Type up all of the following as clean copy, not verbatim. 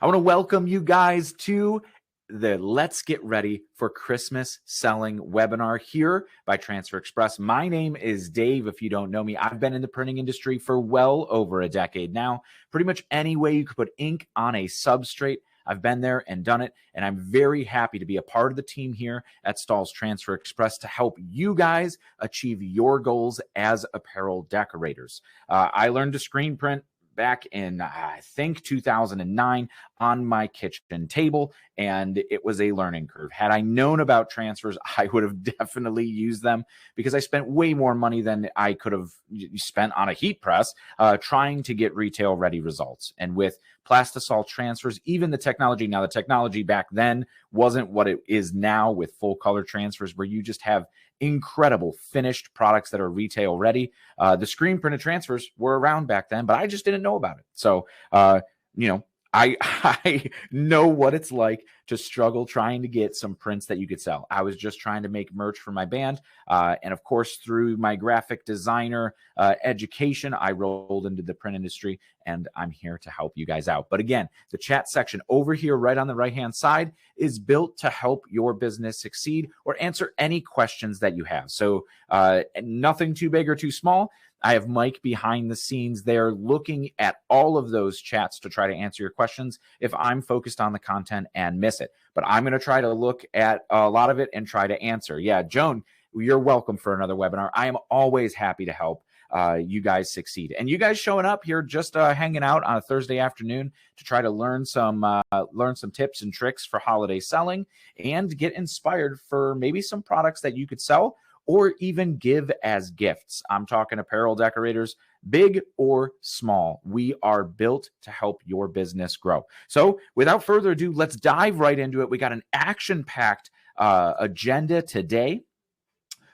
I want to welcome you guys to the Let's Get Ready for Christmas Selling webinar here by Transfer Express. My name is Dave. If you don't know me, I've been in the printing industry for well over a decade now. Pretty much any way you could put ink on a substrate, I've been there and done it, and I'm very happy to be a part of the team here at Stahl's Transfer Express to help you guys achieve your goals as apparel decorators. I learned to screen print back in, I think, 2009 on my kitchen table, and it was a learning curve. Had I known about transfers, I would have definitely used them because I spent way more money than I could have spent on a heat press trying to get retail ready results. And with Plastisol transfers, even the technology back then wasn't what it is now with full color transfers, where you just have incredible finished products that are retail ready. The screen printed transfers were around back then, but I just didn't know about it. So, I know what it's like to struggle trying to get some prints that you could sell. I was just trying to make merch for my band. And of course, through my graphic designer education, I rolled into the print industry, and I'm here to help you guys out. But again, the chat section over here, right on the right-hand side, is built to help your business succeed or answer any questions that you have. So nothing too big or too small. I have Mike behind the scenes there looking at all of those chats to try to answer your questions if I'm focused on the content and miss it. But I'm going to try to look at a lot of it and try to answer. Yeah, Joan, you're welcome for another webinar. I am always happy to help you guys succeed. And you guys showing up here just hanging out on a Thursday afternoon to try to learn some tips and tricks for holiday selling and get inspired for maybe some products that you could sell or even give as gifts. I'm talking apparel decorators, big or small. We are built to help your business grow. So without further ado, let's dive right into it. We got an action-packed agenda today.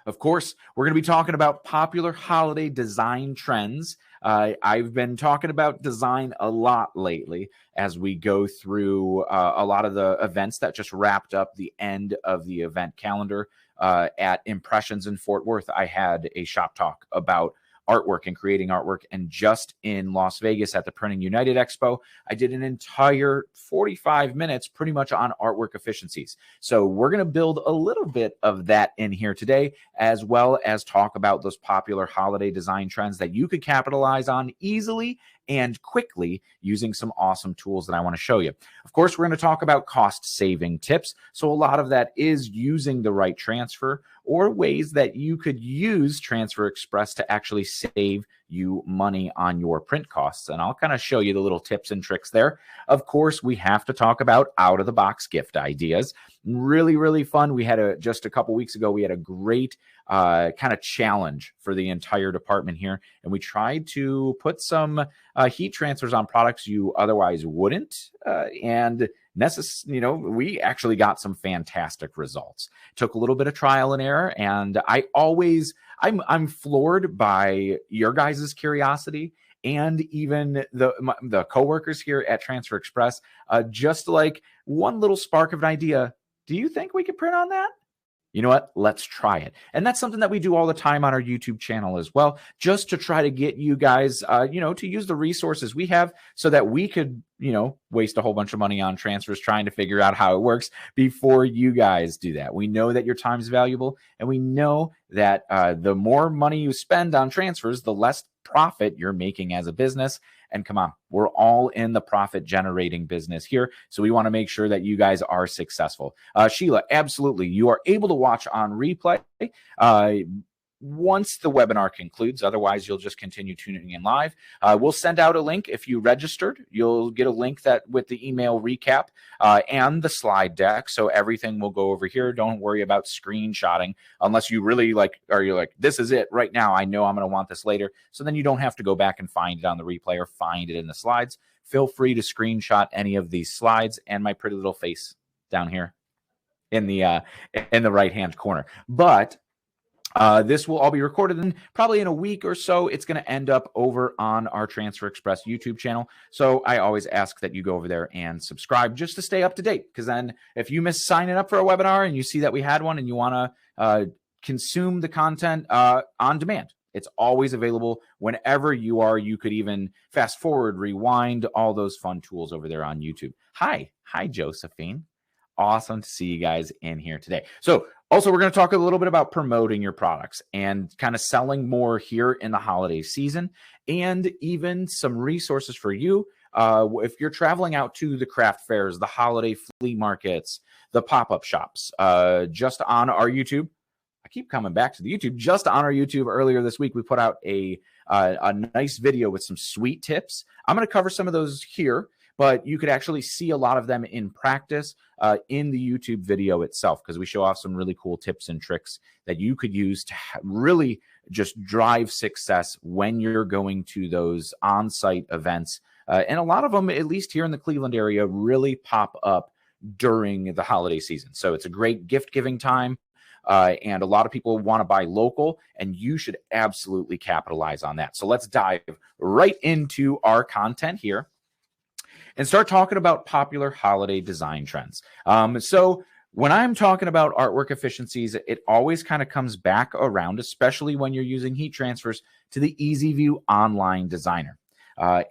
Of course, we're going to be talking about popular holiday design trends. I've been talking about design a lot lately as we go through a lot of the events that just wrapped up the end of the event calendar. At Impressions in Fort Worth, I had a shop talk about artwork and creating artwork. And just in Las Vegas at the Printing United Expo, I did an entire 45 minutes pretty much on artwork efficiencies. So we're going to build a little bit of that in here today, as well as talk about those popular holiday design trends that you could capitalize on easily and quickly using some awesome tools that I want to show you. Of course, we're going to talk about cost saving tips. So a lot of that is using the right transfer or ways that you could use Transfer Express to actually save you money on your print costs. And I'll kind of show you the little tips and tricks there. Of course, we have to talk about out of the box gift ideas. Really, really fun. We had just a couple weeks ago, we had a great kind of challenge for the entire department here. And we tried to put some heat transfers on products you otherwise wouldn't. We actually got some fantastic results. Took a little bit of trial and error. And I'm floored by your guys' curiosity and even the coworkers here at Transfer Express. Just like one little spark of an idea. Do you think we could print on that? You know what? Let's try it. And that's something that we do all the time on our YouTube channel as well, just to try to get you guys, to use the resources we have so that we could, waste a whole bunch of money on transfers trying to figure out how it works before you guys do that. We know that your time is valuable, and we know that the more money you spend on transfers, the less profit you're making as a business. And come on, we're all in the profit generating business here. So we want to make sure that you guys are successful. Sheila, absolutely. You are able to watch on replay once the webinar concludes. Otherwise, you'll just continue tuning in live. We'll send out a link. If you registered, you'll get a link that with the email recap and the slide deck. So everything will go over here. Don't worry about screenshotting unless you really you're like, this is it right now. I know I'm going to want this later. So then you don't have to go back and find it on the replay or find it in the slides. Feel free to screenshot any of these slides and my pretty little face down here in the right-hand corner. But this will all be recorded, and probably in a week or so, it's going to end up over on our Transfer Express YouTube channel. So I always ask that you go over there and subscribe just to stay up to date. Because then if you miss signing up for a webinar and you see that we had one and you want to consume the content on demand, It's always available whenever you are. You could even fast forward, rewind, all those fun tools over there on YouTube. Hi, Josephine. Awesome to see you guys in here today. So also, we're going to talk a little bit about promoting your products and kind of selling more here in the holiday season, and even some resources for you. If you're traveling out to the craft fairs, the holiday flea markets, the pop-up shops, just on our YouTube. I keep coming back to the YouTube. Just on our YouTube earlier this week, we put out a nice video with some sweet tips. I'm going to cover some of those here, but you could actually see a lot of them in practice in the YouTube video itself, because we show off some really cool tips and tricks that you could use to really just drive success when you're going to those on-site events. And a lot of them, at least here in the Cleveland area, really pop up during the holiday season. So it's a great gift-giving time. And a lot of people want to buy local, and you should absolutely capitalize on that. So let's dive right into our content here and start talking about popular holiday design trends. So when I'm talking about artwork efficiencies, it always kind of comes back around, especially when you're using heat transfers, to the EasyView Online Designer.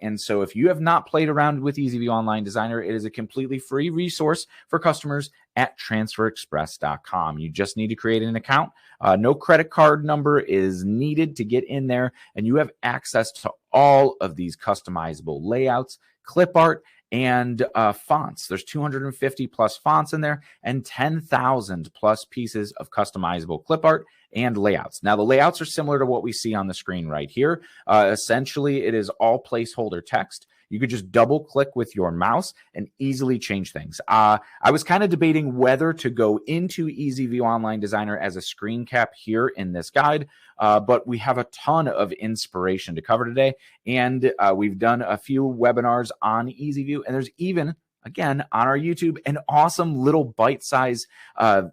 And so if you have not played around with EasyView Online Designer, it is a completely free resource for customers at transferexpress.com. You just need to create an account. No credit card number is needed to get in there, and you have access to all of these customizable layouts, clip art, and fonts. There's 250 plus fonts in there and 10,000 plus pieces of customizable clip art and layouts. Now, the layouts are similar to what we see on the screen right here. Essentially, it is all placeholder text. You could just double click with your mouse and easily change things. I was kind of debating whether to go into EasyView Online Designer as a screen cap here in this guide, but we have a ton of inspiration to cover today. And we've done a few webinars on EasyView, and there's even, again, on our YouTube, an awesome little bite-sized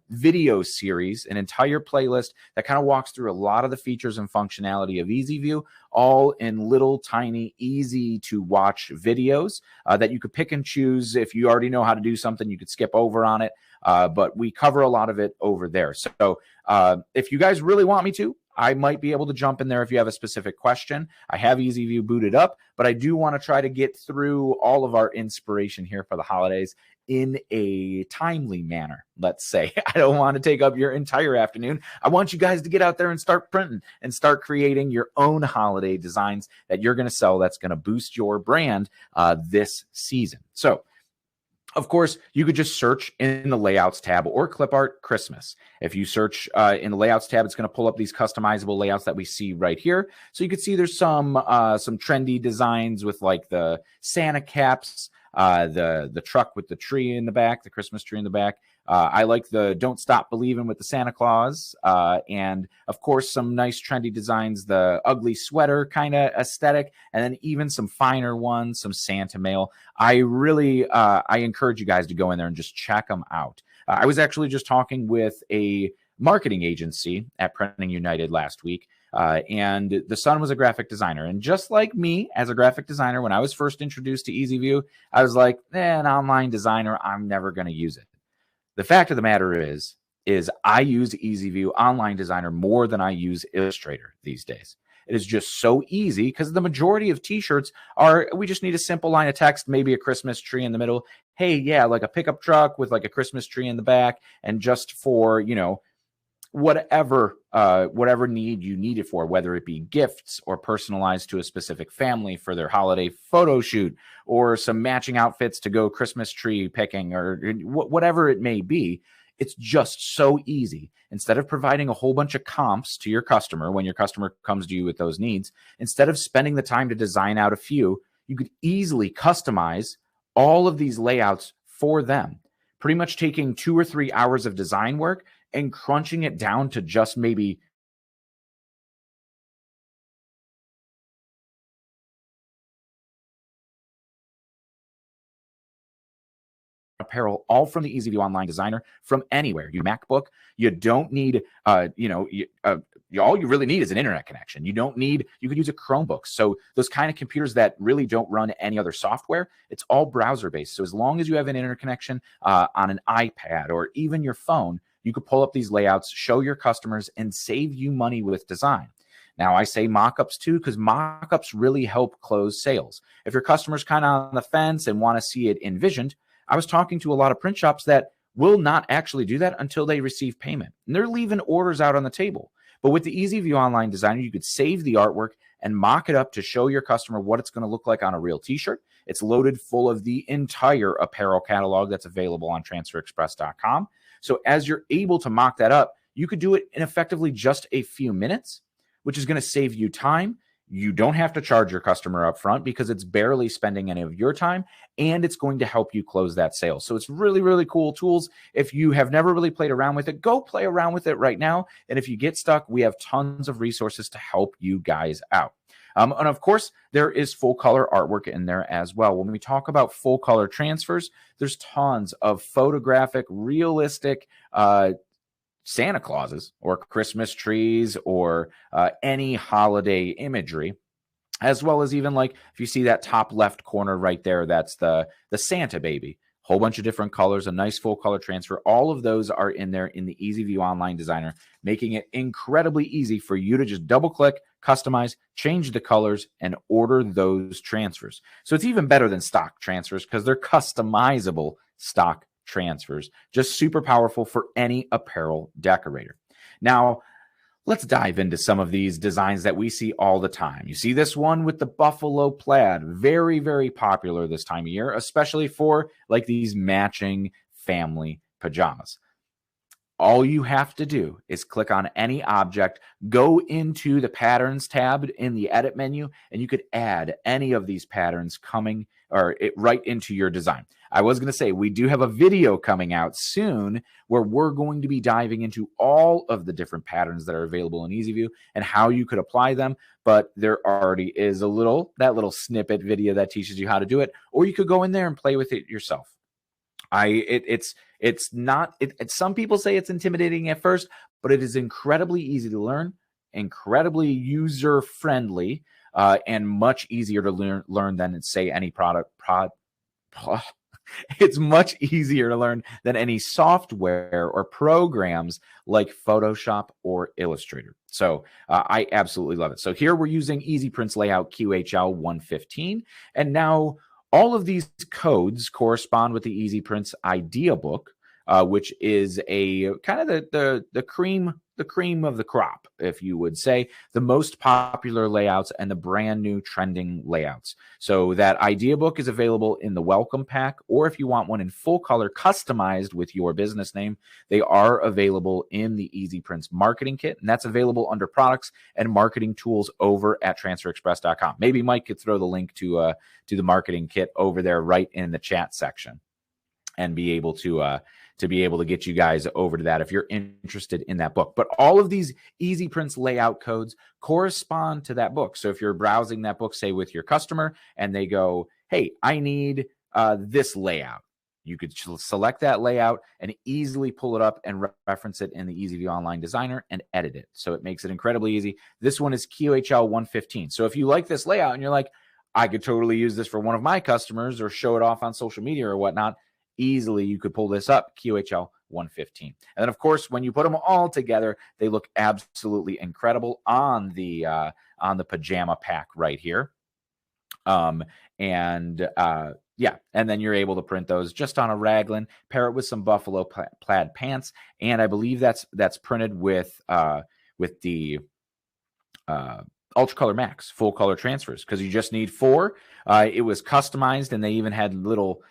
video series, an entire playlist that kind of walks through a lot of the features and functionality of EasyView, all in little tiny, easy to watch videos that you could pick and choose. If you already know how to do something, you could skip over on it, but we cover a lot of it over there. So if you guys really want me to, I might be able to jump in there if you have a specific question. I have EasyView booted up, but I do want to try to get through all of our inspiration here for the holidays in a timely manner, let's say. I don't want to take up your entire afternoon. I want you guys to get out there and start printing and start creating your own holiday designs that you're going to sell, that's going to boost your brand this season. So, of course, you could just search in the Layouts tab or Clip Art Christmas. If you search in the Layouts tab, it's going to pull up these customizable layouts that we see right here. So you can see there's some trendy designs with like the Santa caps, the truck with the tree in the back, the Christmas tree in the back. I like the Don't Stop Believing with the Santa Claus. And of course, some nice trendy designs, the ugly sweater kind of aesthetic, and then even some finer ones, some Santa mail. I really, I encourage you guys to go in there and just check them out. I was actually just talking with a marketing agency at Printing United last week. And the son was a graphic designer. And just like me as a graphic designer, when I was first introduced to EasyView, I was like, an online designer, I'm never going to use it. The fact of the matter is I use EasyView Online Designer more than I use Illustrator these days. It is just so easy because the majority of t-shirts are, we just need a simple line of text, maybe a Christmas tree in the middle. Hey, yeah, like a pickup truck with like a Christmas tree in the back, and just for, you know, whatever need you need it for, whether it be gifts or personalized to a specific family for their holiday photo shoot, or some matching outfits to go Christmas tree picking, or whatever it may be. It's just so easy. Instead of providing a whole bunch of comps to your customer when your customer comes to you with those needs, instead of spending the time to design out a few, you could easily customize all of these layouts for them, pretty much taking 2 or 3 hours of design work and crunching it down to just maybe apparel, all from the EasyView Online Designer, from anywhere. You MacBook, you don't need, all you really need is an internet connection. You could use a Chromebook. So those kind of computers that really don't run any other software, it's all browser based. So as long as you have an internet connection on an iPad or even your phone, you could pull up these layouts, show your customers, and save you money with design. Now, I say mock-ups too, because mock-ups really help close sales. If your customer's kind of on the fence and want to see it envisioned, I was talking to a lot of print shops that will not actually do that until they receive payment. And they're leaving orders out on the table. But with the EasyView Online Designer, you could save the artwork and mock it up to show your customer what it's going to look like on a real t-shirt. It's loaded full of the entire apparel catalog that's available on transferexpress.com. So as you're able to mock that up, you could do it in effectively just a few minutes, which is going to save you time. You don't have to charge your customer up front because it's barely spending any of your time, and it's going to help you close that sale. So it's really, really cool tools. If you have never really played around with it, go play around with it right now. And if you get stuck, we have tons of resources to help you guys out. And of course, there is full color artwork in there as well. When we talk about full color transfers, there's tons of photographic, realistic Santa Clauses or Christmas trees or any holiday imagery, as well as even like if you see that top left corner right there, that's the Santa baby. Whole bunch of different colors, a nice full color transfer. All of those are in there in the EasyView Online Designer, making it incredibly easy for you to just double click, customize, change the colors, and order those transfers. So it's even better than stock transfers because they're customizable stock transfers. Just super powerful for any apparel decorator. Now, let's dive into some of these designs that we see all the time. You see this one with the buffalo plaid, very, very popular this time of year, especially for like these matching family pajamas. All you have to do is click on any object, go into the patterns tab in the edit menu, and you could add any of these patterns coming or right into your design. I was going to say, we do have a video coming out soon where we're going to be diving into all of the different patterns that are available in EasyView and how you could apply them. But there already is that little snippet video that teaches you how to do it, or you could go in there and play with it yourself. It's not, some people say it's intimidating at first, but it is incredibly easy to learn, incredibly user friendly, and much easier to learn than say any it's much easier to learn than any software or programs like Photoshop or Illustrator. So I absolutely love it. So here we're using EasyPrints layout QHL 115. And now all of these codes correspond with the EasyPrints idea book, which is a kind of the cream of the crop, if you would say, the most popular layouts and the brand new trending layouts. So that idea book is available in the welcome pack, or if you want one in full color customized with your business name, they are available in the EasyPrints marketing kit, and that's available under products and marketing tools over at transferexpress.com. Maybe Mike could throw the link to the marketing kit over there right in the chat section and be able to get you guys over to that if you're interested in that book. But all of these EasyPrints layout codes correspond to that book. So if you're browsing that book, say with your customer, and they go, hey, I need this layout, you could select that layout and easily pull it up and reference it in the EasyView Online Designer and edit it. So it makes it incredibly easy. This one is QHL 115. So if you like this layout and you're like, I could totally use this for one of my customers or show it off on social media or whatnot, easily you could pull this up, QHL 115. And then, of course, when you put them all together, they look absolutely incredible on the pajama pack right here. Yeah, and then you're able to print those just on a raglan, pair it with some buffalo plaid pants, and I believe that's printed with the Ultra Color Max full color transfers, because you just need 4. It was customized, and they even had little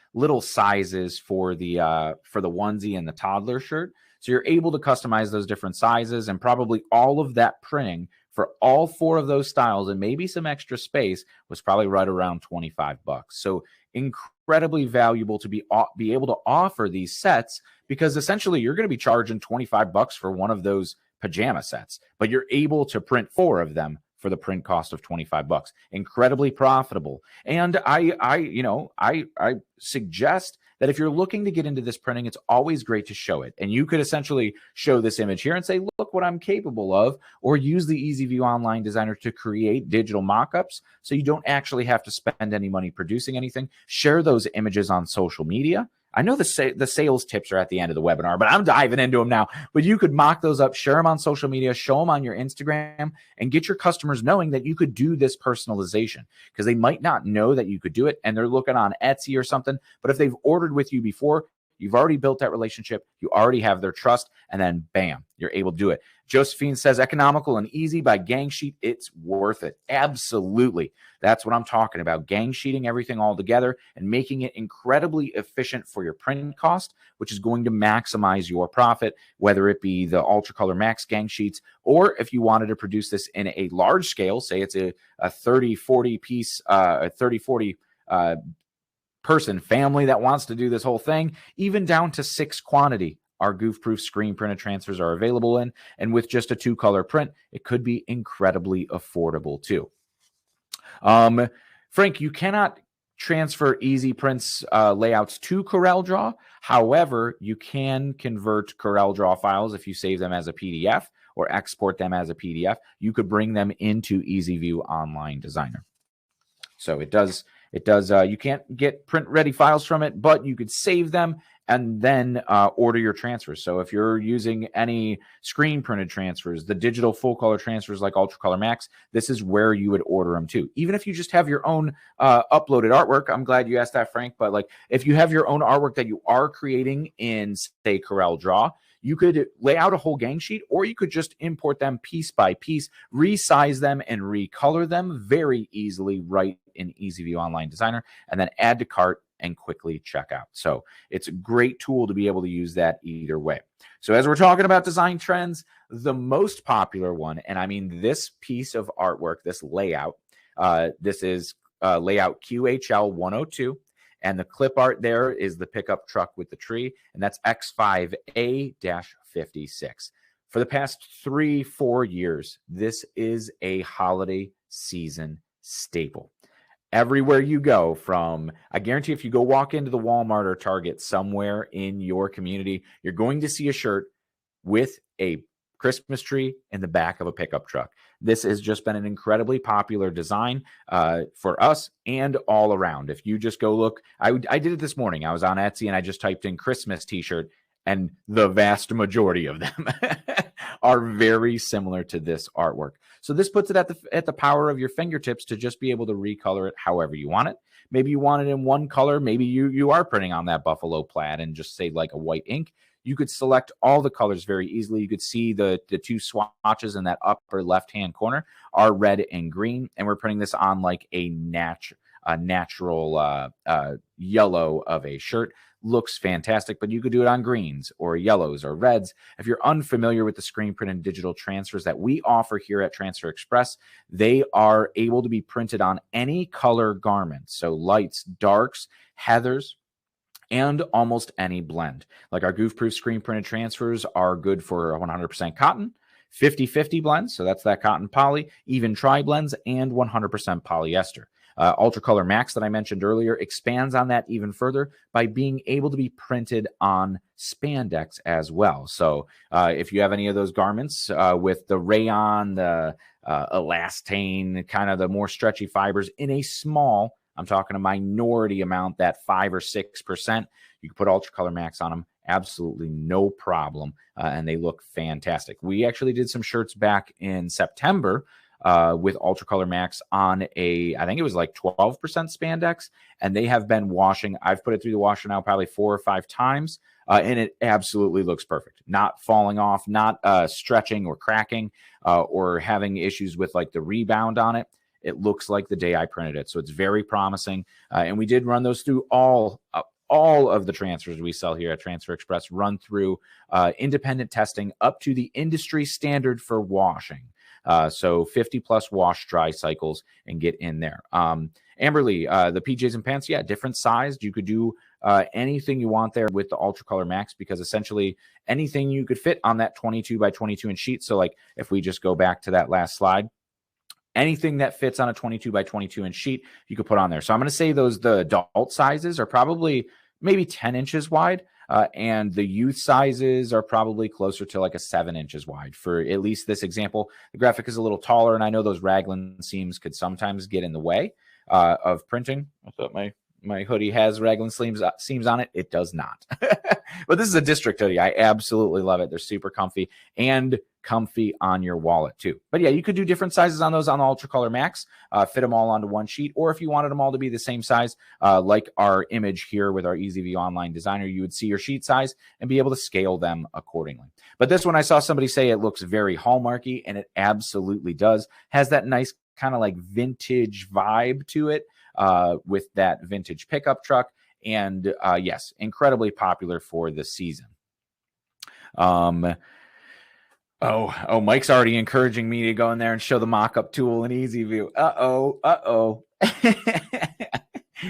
sizes for the onesie and the toddler shirt. So you're able to customize those different sizes, and probably all of that printing for all 4 of those styles and maybe some extra space was probably right around $25. So incredibly valuable to be able to offer these sets, because essentially you're going to be charging $25 for one of those pajama sets, but you're able to print 4 of them for the print cost of $25. Incredibly profitable. And I suggest that if you're looking to get into this printing, it's always great to show it. And you could essentially show this image here and say, look what I'm capable of, or use the EasyView Online Designer to create digital mock-ups so you don't actually have to spend any money producing anything. Share those images on social media. I know the sales tips are at the end of the webinar, but I'm diving into them now. But you could mock those up, share them on social media, show them on your Instagram, and get your customers knowing that you could do this personalization, because they might not know that you could do it and they're looking on Etsy or something. But if they've ordered with you before, you've already built that relationship. You already have their trust, and then bam, you're able to do it. Josephine says, economical and easy by gang sheet. It's worth it. Absolutely. That's what I'm talking about. Gang sheeting everything all together and making it incredibly efficient for your print cost, which is going to maximize your profit, whether it be the Ultra Color Max gang sheets, or if you wanted to produce this in a large scale, say it's a 30, 40 piece, 30, 40 person family that wants to do this whole thing, even down to 6 quantity. Our goof-proof screen printed transfers are available in, and with just a 2-color print, it could be incredibly affordable too. Frank, you cannot transfer Easy Prints layouts to CorelDRAW. However, you can convert CorelDRAW files if you save them as a PDF or export them as a PDF. You could bring them into EasyView Online Designer. So it does. You can't get print ready files from it, but you could save them and then order your transfers. So if you're using any screen printed transfers, the digital full color transfers like Ultra Color Max, this is where you would order them to. Even if you just have your own uploaded artwork, I'm glad you asked that, Frank, but like if you have your own artwork that you are creating in, say, CorelDRAW, you could lay out a whole gang sheet, or you could just import them piece by piece, resize them and recolor them very easily right in EasyView Online Designer, and then add to cart and quickly check out. So it's a great tool to be able to use that either way. So as we're talking about design trends, the most popular one, and I mean this piece of artwork, this layout, this is layout QHL 102. And the clip art there is the pickup truck with the tree, and that's X5A-56. For the past 3-4 years, this is a holiday season staple. Everywhere you go, from, I guarantee if you go walk into the Walmart or Target somewhere in your community, you're going to see a shirt with a Christmas tree in the back of a pickup truck. This has just been an incredibly popular design for us and all around. If you just go look, I did it this morning. I was on Etsy and I just typed in Christmas t-shirt, and the vast majority of them are very similar to this artwork. So this puts it at the power of your fingertips to just be able to recolor it however you want it. Maybe you want it in one color. Maybe you are printing on that buffalo plaid and just say like a white ink. You could select all the colors very easily. You could see the 2 swatches in that upper left-hand corner are red and green, and we're putting this on like a natural yellow of a shirt. Looks fantastic, but you could do it on greens or yellows or reds. If you're unfamiliar with the screen print and digital transfers that we offer here at Transfer Express, they are able to be printed on any color garment. So lights, darks, heathers, and almost any blend. Like our goof-proof screen printed transfers are good for 100% cotton, 50-50 blends, so that's that cotton poly, even tri-blends, and 100% polyester. Ultra Color Max that I mentioned earlier expands on that even further by being able to be printed on spandex as well. So if you have any of those garments with the rayon, the elastane, kind of the more stretchy fibers in a small, I'm talking a minority amount, that 5 or 6%, you can put Ultra Color Max on them. Absolutely no problem. And they look fantastic. We actually did some shirts back in September with Ultra Color Max on I think it was like 12% spandex, and they have been washing. I've put it through the washer now probably 4 or 5 times, and it absolutely looks perfect. Not falling off, not stretching or cracking or having issues with like the rebound on it. It looks like the day I printed it. So it's very promising. And we did run those through all of the transfers we sell here at Transfer Express, run through independent testing up to the industry standard for washing. So 50 plus wash dry cycles and get in there. Amberly, the PJs and pants, yeah, different sized. You could do anything you want there with the Ultra Color Max, because essentially anything you could fit on that 22 by 22 inch sheet. So like if we just go back to that last slide, anything that fits on a 22 by 22 inch sheet, you could put on there. So I'm going to say the adult sizes are probably maybe 10 inches wide. And the youth sizes are probably closer to like a 7 inches wide for at least this example. The graphic is a little taller, and I know those raglan seams could sometimes get in the way of printing. I thought my my hoodie has raglan seams on it. It does not. But this is a district hoodie. I absolutely love it. They're super comfy and comfy on your wallet too. But yeah, you could do different sizes on those on the Ultra Color Max, fit them all onto one sheet, or if you wanted them all to be the same size, like our image here with our EasyView Online Designer, you would see your sheet size and be able to scale them accordingly. But this one, I saw somebody say it looks very Hallmarky, and it absolutely does. Has that nice kind of like vintage vibe to it, with that vintage pickup truck. And yes, incredibly popular for the season. Oh, Mike's already encouraging me to go in there and show the mock-up tool in EasyView.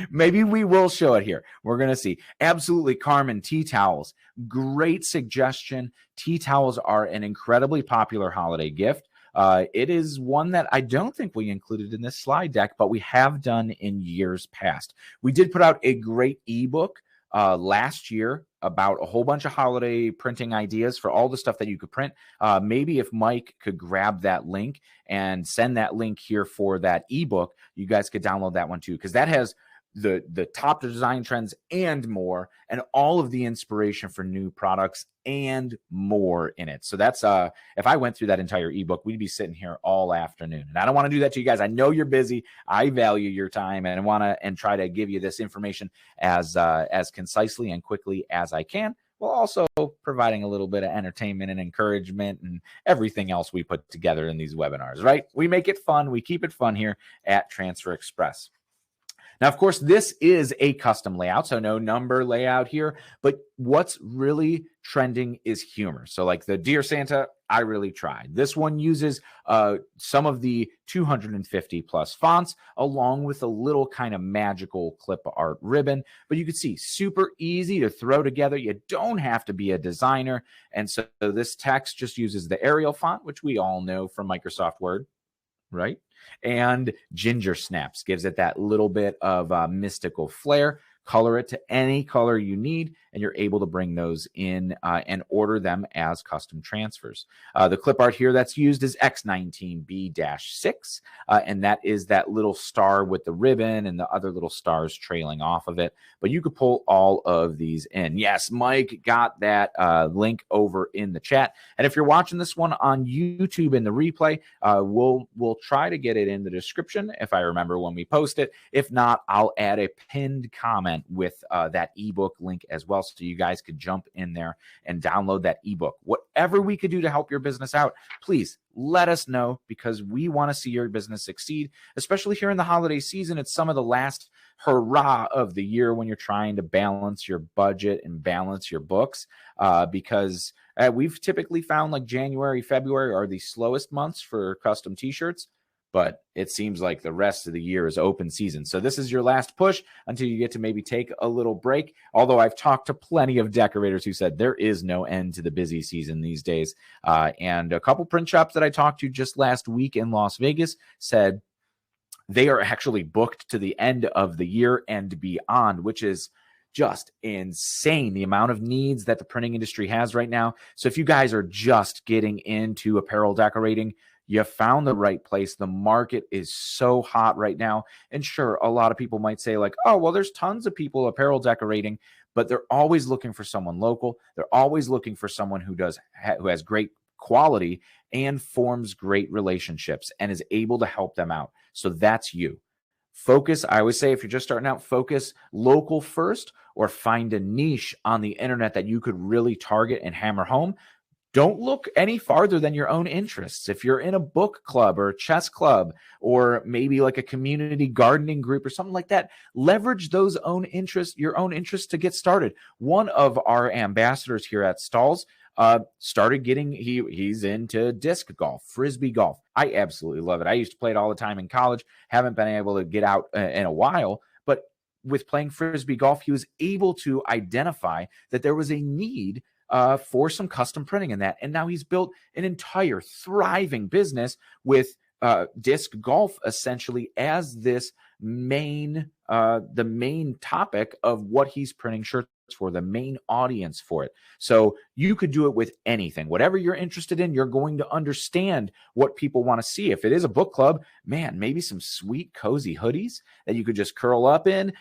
Maybe we will show it here. We're going to see. Absolutely, Carmen, tea towels. Great suggestion. Tea towels are an incredibly popular holiday gift. It is one that I don't think we included in this slide deck, but we have done in years past. We did put out a great ebook last year about a whole bunch of holiday printing ideas for all the stuff that you could print. Maybe if Mike could grab that link and send that link here for that ebook, you guys could download that one too, because that has the top design trends and more, and all of the inspiration for new products and more in it. So that's if I went through that entire ebook, we'd be sitting here all afternoon, and I don't want to do that to you guys. I know you're busy. I value your time, and I want to try to give you this information as concisely and quickly as I can, while also providing a little bit of entertainment and encouragement and everything else we put together in these webinars, right? We make it fun. We keep it fun here at Transfer Express. Now, of course, this is a custom layout, so no number layout here, but what's really trending is humor. So like the Dear Santa, I really tried. This one uses some of the 250 plus fonts along with a little kind of magical clip art ribbon, but you can see super easy to throw together. You don't have to be a designer. And so this text just uses the Arial font, which we all know from Microsoft Word, right? And ginger snaps gives it that little bit of mystical flair. Color it to any color you need, and you're able to bring those in and order them as custom transfers. The clip art here that's used is X19B-6, and that is that little star with the ribbon and the other little stars trailing off of it. But you could pull all of these in. Yes, Mike got that link over in the chat. And if you're watching this one on YouTube in the replay, we'll try to get it in the description if I remember when we post it. If not, I'll add a pinned comment with that ebook link as well, so you guys could jump in there and download that ebook. Whatever we could do to help your business out, please let us know, because we want to see your business succeed, especially here in the holiday season. It's some of the last hurrah of the year when you're trying to balance your budget and balance your books, because we've typically found like January, February are the slowest months for custom t-shirts, but it seems like the rest of the year is open season. So this is your last push until you get to maybe take a little break. Although I've talked to plenty of decorators who said there is no end to the busy season these days. And a couple print shops that I talked to just last week in Las Vegas said they are actually booked to the end of the year and beyond, which is just insane, the amount of needs that the printing industry has right now. So if you guys are just getting into apparel decorating, you found the right place. The market is so hot right now. And sure, a lot of people might say like, oh, well, there's tons of people apparel decorating, but they're always looking for someone local. They're always looking for someone who has great quality and forms great relationships and is able to help them out. So that's you. Focus, I always say, if you're just starting out, focus local first, or find a niche on the internet that you could really target and hammer home. Don't look any farther than your own interests. If you're in a book club or a chess club, or maybe like a community gardening group or something like that, leverage those your own interests to get started. One of our ambassadors here at Stalls started getting, he's into disc golf, frisbee golf. I absolutely love it. I used to play it all the time in college. Haven't been able to get out in a while, but with playing frisbee golf, he was able to identify that there was a need for some custom printing in that. And now he's built an entire thriving business with disc golf essentially as this the main topic of what he's printing shirts for, the main audience for it. So you could do it with anything. Whatever you're interested in, you're going to understand what people want to see. If it is a book club, man, maybe some sweet, cozy hoodies that you could just curl up in.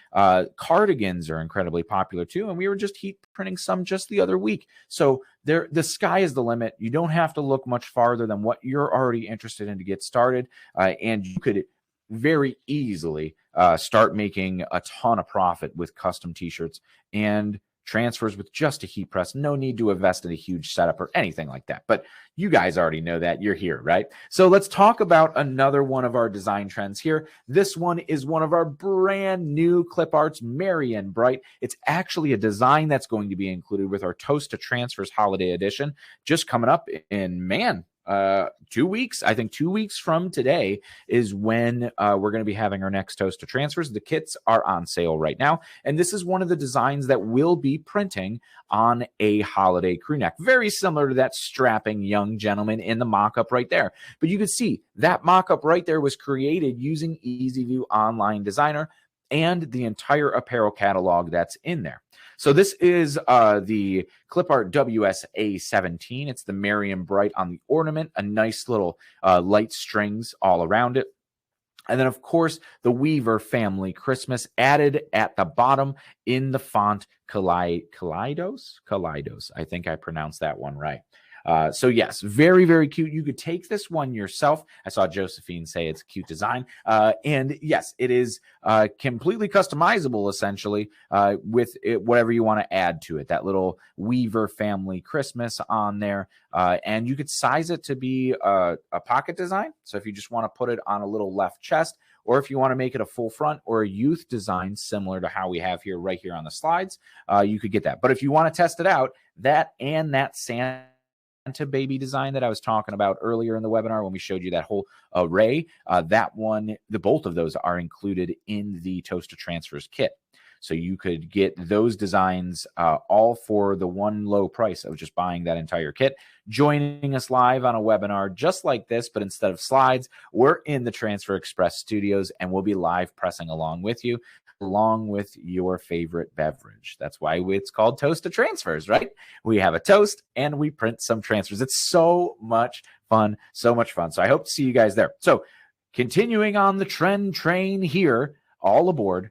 Cardigans are incredibly popular too. And we were just heat printing some just the other week. So the sky is the limit. You don't have to look much farther than what you're already interested in to get started. And you could very easily start making a ton of profit with custom t-shirts and transfers with just a heat press. No need to invest in a huge setup or anything like that. But you guys already know that. You're here, right? So let's talk about another one of our design trends here. This one is one of our brand new clip arts, Marion Bright. It's actually a design that's going to be included with our Toast to Transfers Holiday Edition, just coming up in, 2 weeks. I think 2 weeks from today is when we're going to be having our next Toast to Transfers. The kits are on sale right now, and this is one of the designs that we'll be printing on a holiday crew neck, very similar to that strapping young gentleman in the mock-up right there. But you can see that mock-up right there was created using EasyView Online Designer and the entire apparel catalog that's in there. So this is the clip art WSA 17. It's the Marion Bright on the ornament, a nice little light strings all around it. And then, of course, the Weaver Family Christmas added at the bottom in the font Kaleidos. I think I pronounced that one right. So yes, very, very cute. You could take this one yourself. I saw Josephine say it's a cute design. And yes, it is completely customizable, essentially, with it, whatever you want to add to it. That little Weaver Family Christmas on there. And you could size it to be a pocket design. So if you just want to put it on a little left chest, or if you want to make it a full front or a youth design similar to how we have here right here on the slides, you could get that. But if you want to test it out, that and that Santa baby design that I was talking about earlier in the webinar when we showed you that whole array, that one, both of those are included in the Toast to Transfers kit. So you could get those designs all for the one low price of just buying that entire kit. Joining us live on a webinar just like this, but instead of slides, we're in the Transfer Express studios, and we'll be live pressing along with you, along with your favorite beverage. That's why it's called Toast to Transfers, right? We have a toast and we print some transfers. It's so much fun, so much fun. So I hope to see you guys there. So continuing on the trend train here, all aboard.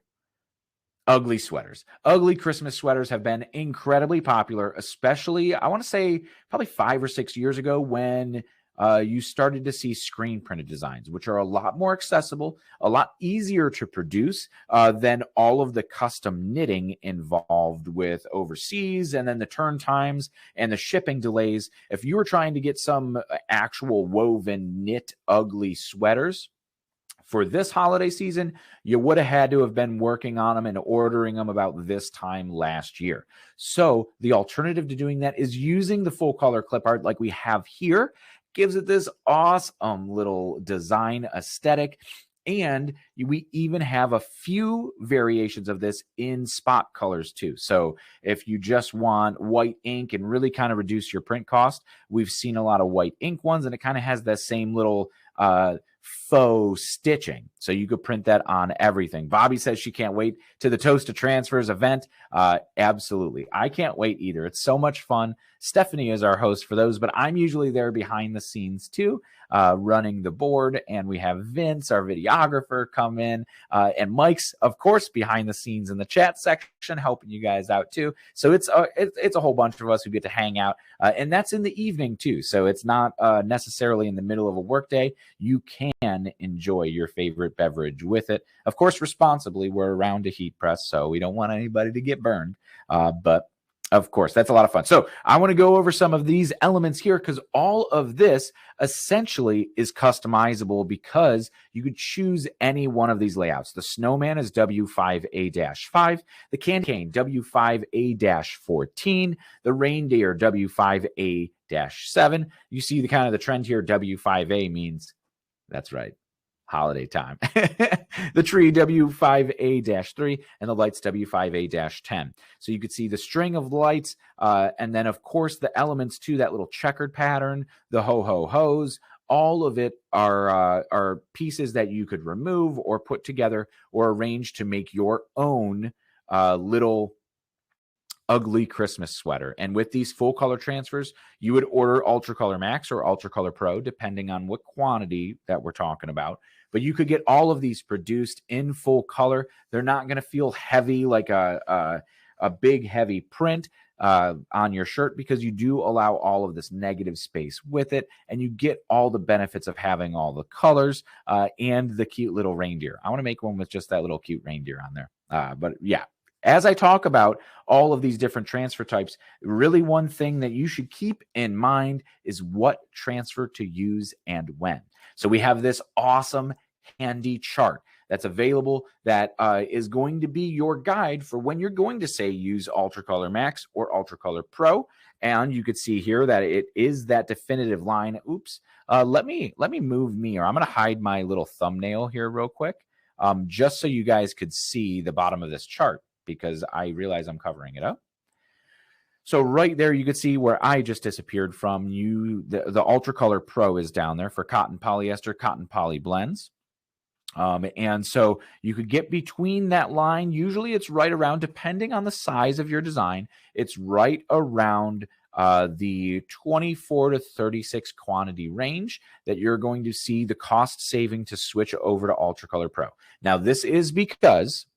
Ugly sweaters. Ugly Christmas sweaters have been incredibly popular, especially, I want to say, probably 5 or 6 years ago when you started to see screen printed designs, which are a lot more accessible, a lot easier to produce than all of the custom knitting involved with overseas, and then the turn times and the shipping delays. If you were trying to get some actual woven knit ugly sweaters for this holiday season, you would have had to have been working on them and ordering them about this time last year. So the alternative to doing that is using the full color clip art like we have here. Gives it this awesome little design aesthetic. And we even have a few variations of this in spot colors too. So if you just want white ink and really kind of reduce your print cost, we've seen a lot of white ink ones, and it kind of has that same little faux stitching. So you could print that on everything. Bobby says she can't wait to the Toast to Transfers event. Absolutely. I can't wait either. It's so much fun. Stephanie is our host for those, but I'm usually there behind the scenes too, running the board. And we have Vince, our videographer, come in, and Mike's, of course, behind the scenes in the chat section, helping you guys out too. So it's a whole bunch of us who get to hang out, and that's in the evening too. So it's not necessarily in the middle of a workday. You can enjoy your favorite beverage with it, of course, responsibly. We're around a heat press, so we don't want anybody to get burned. But of course, that's a lot of fun. So I want to go over some of these elements here because all of this essentially is customizable because you could choose any one of these layouts. The snowman is W5A-5, the candy cane W5A-14, the reindeer W5A-7. You see the kind of the trend here. W5A means, that's right, holiday time. The tree W5A-3 and the lights W5A-10. So you could see the string of lights, and then of course the elements to that little checkered pattern, the ho-ho-hos. All of it are pieces that you could remove or put together or arrange to make your own little ugly Christmas sweater. And with these full color transfers, you would order Ultra Color Max or Ultra Color Pro, depending on what quantity that we're talking about. But you could get all of these produced in full color. They're not going to feel heavy like a big, heavy print on your shirt, because you do allow all of this negative space with it, and you get all the benefits of having all the colors and the cute little reindeer. I want to make one with just that little cute reindeer on there. But yeah, as I talk about all of these different transfer types, really one thing that you should keep in mind is what transfer to use and when. So we have this awesome handy chart that's available that is going to be your guide for when you're going to say use Ultra Color Max or Ultra Color Pro. And you could see here that it is that definitive line. Oops. Let me move me, or I'm going to hide my little thumbnail here real quick, just so you guys could see the bottom of this chart, because I realize I'm covering it up. So right there, you could see where I just disappeared from you. The Ultra Color Pro is down there for cotton polyester, cotton poly blends. And so you could get between that line. Usually it's right around, depending on the size of your design, it's right around the 24 to 36 quantity range that you're going to see the cost saving to switch over to Ultra Color Pro. Now, this is because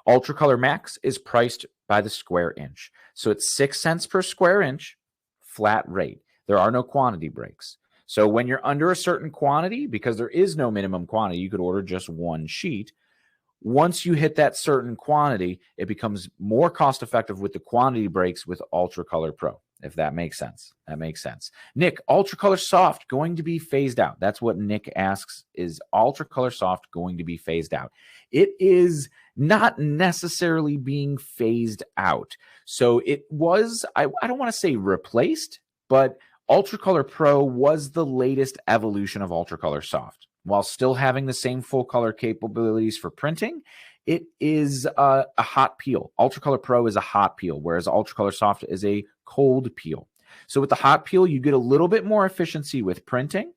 Ultra Color Max is priced by the square inch. So it's 6 cents per square inch, flat rate. There are no quantity breaks. So when you're under a certain quantity, because there is no minimum quantity, you could order just one sheet. Once you hit that certain quantity, it becomes more cost effective with the quantity breaks with Ultra Color Pro, if that makes sense. That makes sense. Nick, Ultra Color Soft going to be phased out. That's what Nick asks, is Ultra Color Soft going to be phased out? It is not necessarily being phased out. So it was, I don't want to say replaced, but Ultra Color Pro was the latest evolution of Ultra Color Soft. While still having the same full color capabilities for printing, it is a hot peel. Ultra Color Pro is a hot peel, whereas Ultra Color Soft is a cold peel. So with the hot peel, you get a little bit more efficiency with printing.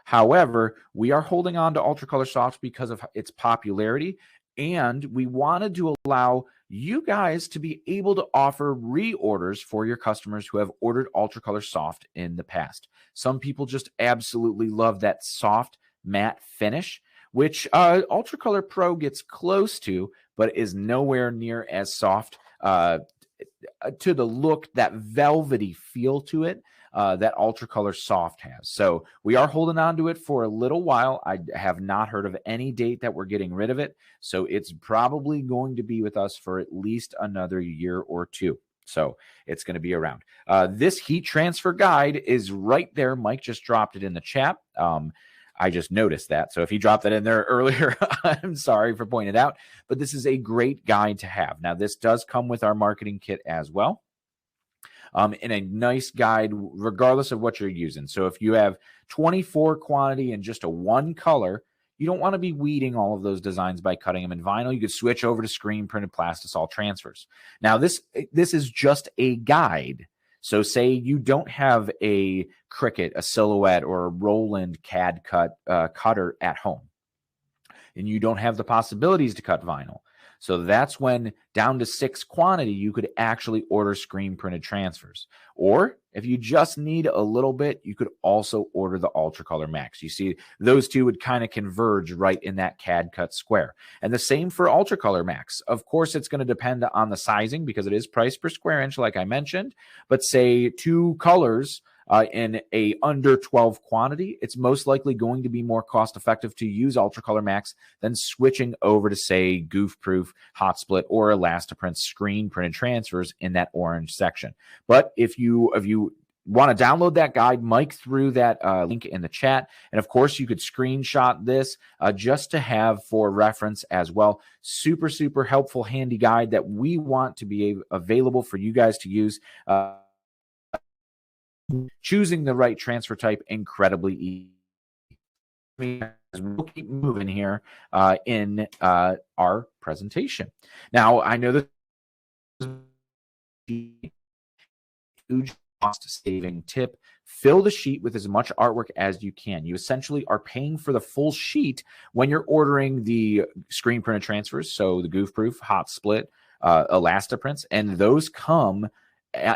However, we are holding on to Ultra Color Soft because of its popularity, and we wanted to allow you guys to be able to offer reorders for your customers who have ordered Ultra Color Soft in the past. Some people just absolutely love that soft matte finish, which Ultra Color Pro gets close to, but is nowhere near as soft to the look, that velvety feel to it that Ultra Color Soft has. So we are holding on to it for a little while. I have not heard of any date that we're getting rid of it. So it's probably going to be with us for at least another year or two. So it's going to be around. This heat transfer guide is right there. Mike just dropped it in the chat. I just noticed that. So if he dropped that in there earlier, I'm sorry for pointing it out. But this is a great guide to have. Now, this does come with our marketing kit as well. In a nice guide, regardless of what you're using. So if you have 24 quantity and just a one color, you don't want to be weeding all of those designs by cutting them in vinyl. You could switch over to screen printed plastisol transfers. Now, this is just a guide. So say you don't have a Cricut, a Silhouette, or a Roland CAD cutter at home, and you don't have the possibilities to cut vinyl. So that's when, down to 6 quantity, you could actually order screen printed transfers. Or if you just need a little bit, you could also order the Ultra Color Max. You see, those two would kind of converge right in that CAD cut square. And the same for Ultra Color Max. Of course, it's going to depend on the sizing because it is priced per square inch, like I mentioned. But say 2 colors in a under 12 quantity, it's most likely going to be more cost effective to use Ultra Color Max than switching over to, say, Goof Proof, Hot Split, or Elastoprint screen printed transfers in that orange section. But if you want to download that guide, Mike threw that link in the chat. And of course, you could screenshot this just to have for reference as well. Super, super helpful, handy guide that we want to be available for you guys to use. Choosing the right transfer type, incredibly easy. We'll keep moving here in our presentation. Now, I know this is a huge cost-saving tip. Fill the sheet with as much artwork as you can. You essentially are paying for the full sheet when you're ordering the screen printed transfers, so the Goof Proof, Hot Split, Elastiprints, and those come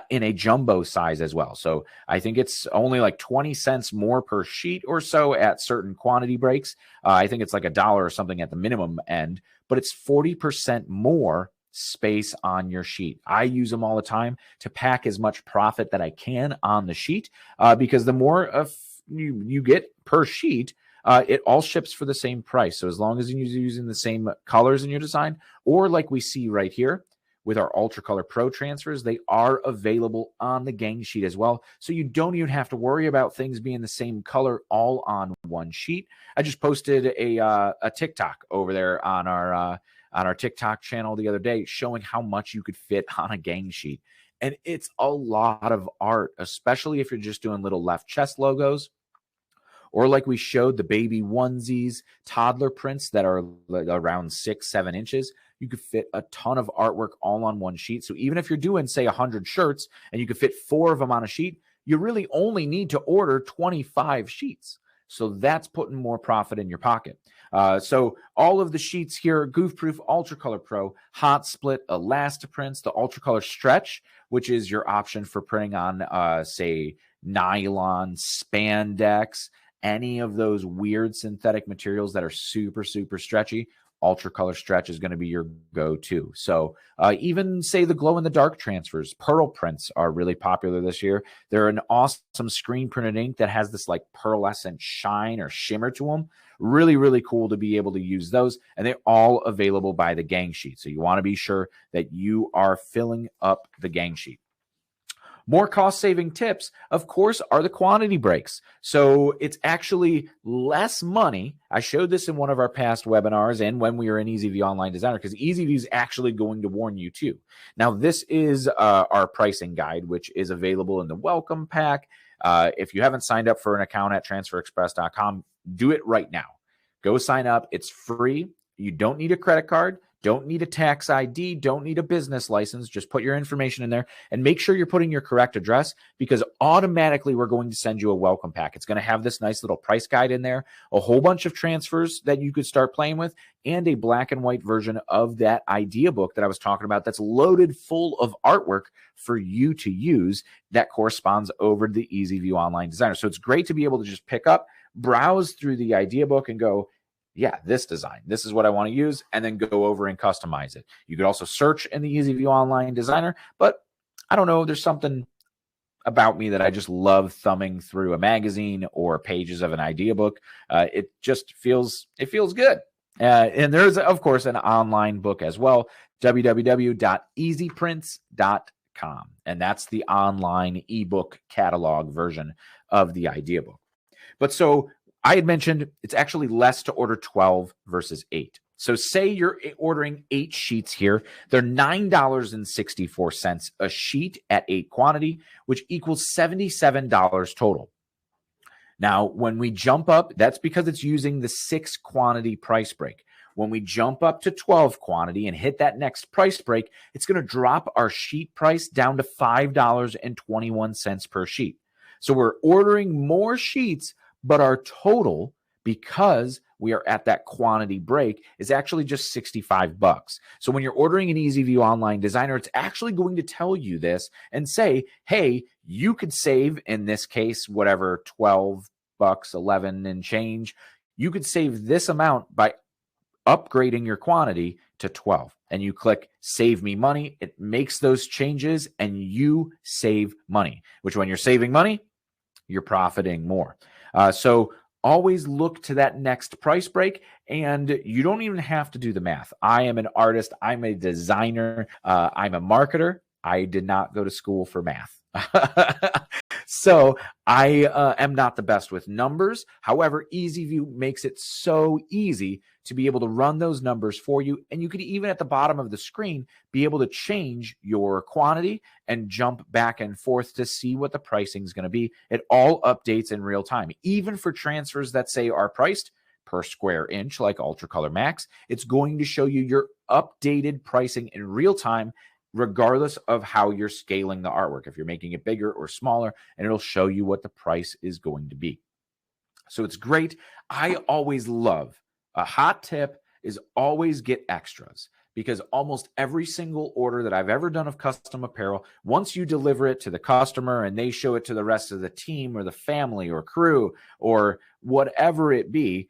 in a jumbo size as well. So I think it's only like 20 cents more per sheet or so at certain quantity breaks. I think it's like $1 or something at the minimum end, but it's 40% more space on your sheet. I use them all the time to pack as much profit that I can on the sheet, because the more of you get per sheet, it all ships for the same price. So as long as you're using the same colors in your design, or like we see right here with our Ultra Color Pro transfers, they are available on the gang sheet as well. So you don't even have to worry about things being the same color all on one sheet. I just posted a TikTok over there on our TikTok channel the other day showing how much you could fit on a gang sheet. And it's a lot of art, especially if you're just doing little left chest logos, or like we showed, the baby onesies, toddler prints that are around 6-7 inches. You could fit a ton of artwork all on one sheet. So even if you're doing, say, 100 shirts and you could fit 4 of them on a sheet, you really only need to order 25 sheets. So that's putting more profit in your pocket. So all of the sheets here: Goof Proof, Ultra Color Pro, Hot Split, Elastiprints, the Ultra Color Stretch, which is your option for printing on, say, nylon, spandex, any of those weird synthetic materials that are super, super stretchy. Ultra Color Stretch is going to be your go-to. So even, say, the glow-in-the-dark transfers, pearl prints are really popular this year. They're an awesome screen printed ink that has this like pearlescent shine or shimmer to them. Really, really cool to be able to use those. And they're all available by the gang sheet. So you want to be sure that you are filling up the gang sheet. More cost-saving tips, of course, are the quantity breaks. So it's actually less money. I showed this in one of our past webinars and when we were in EasyView Online Designer, because EasyView is actually going to warn you too. Now, this is our pricing guide, which is available in the welcome pack. If you haven't signed up for an account at transferexpress.com, do it right now. Go sign up. It's free. You don't need a credit card. Don't need a tax ID, don't need a business license. Just put your information in there and make sure you're putting your correct address, because automatically we're going to send you a welcome pack. It's going to have this nice little price guide in there, a whole bunch of transfers that you could start playing with, and a black and white version of that idea book that I was talking about that's loaded full of artwork for you to use that corresponds over to the EasyView Online Designer. So it's great to be able to just pick up, browse through the idea book and go, yeah, this design, this is what I want to use, and then go over and customize it. You could also search in the EasyView Online Designer, but I don't know, there's something about me that I just love thumbing through a magazine or pages of an idea book. It just feels good. And there's, of course, an online book as well, www.easyprints.com. And that's the online ebook catalog version of the idea book. But so I had mentioned it's actually less to order 12 versus 8. So say you're ordering 8 sheets here. They're $9.64 a sheet at 8 quantity, which equals $77 total. Now, when we jump up, that's because it's using the 6 quantity price break. When we jump up to 12 quantity and hit that next price break, it's going to drop our sheet price down to $5.21 per sheet. So we're ordering more sheets, but our total, because we are at that quantity break, is actually just $65. So when you're ordering an EasyView Online Designer, it's actually going to tell you this and say, hey, you could save, in this case, whatever, $12, 11 and change. You could save this amount by upgrading your quantity to 12. And you click Save Me Money. It makes those changes and you save money, which when you're saving money, you're profiting more. So always look to that next price break, and you don't even have to do the math. I am an artist. I'm a designer. I'm a marketer. I did not go to school for math. So I am not the best with numbers. However, EasyView makes it so easy to be able to run those numbers for you. And you could even at the bottom of the screen be able to change your quantity and jump back and forth to see what the pricing is going to be. It all updates in real time. Even for transfers that say are priced per square inch, like Ultra Color Max, it's going to show you your updated pricing in real time, regardless of how you're scaling the artwork, if you're making it bigger or smaller, and it'll show you what the price is going to be. So it's great. I always love, a hot tip is always get extras, because almost every single order that I've ever done of custom apparel, once you deliver it to the customer and they show it to the rest of the team or the family or crew or whatever it be,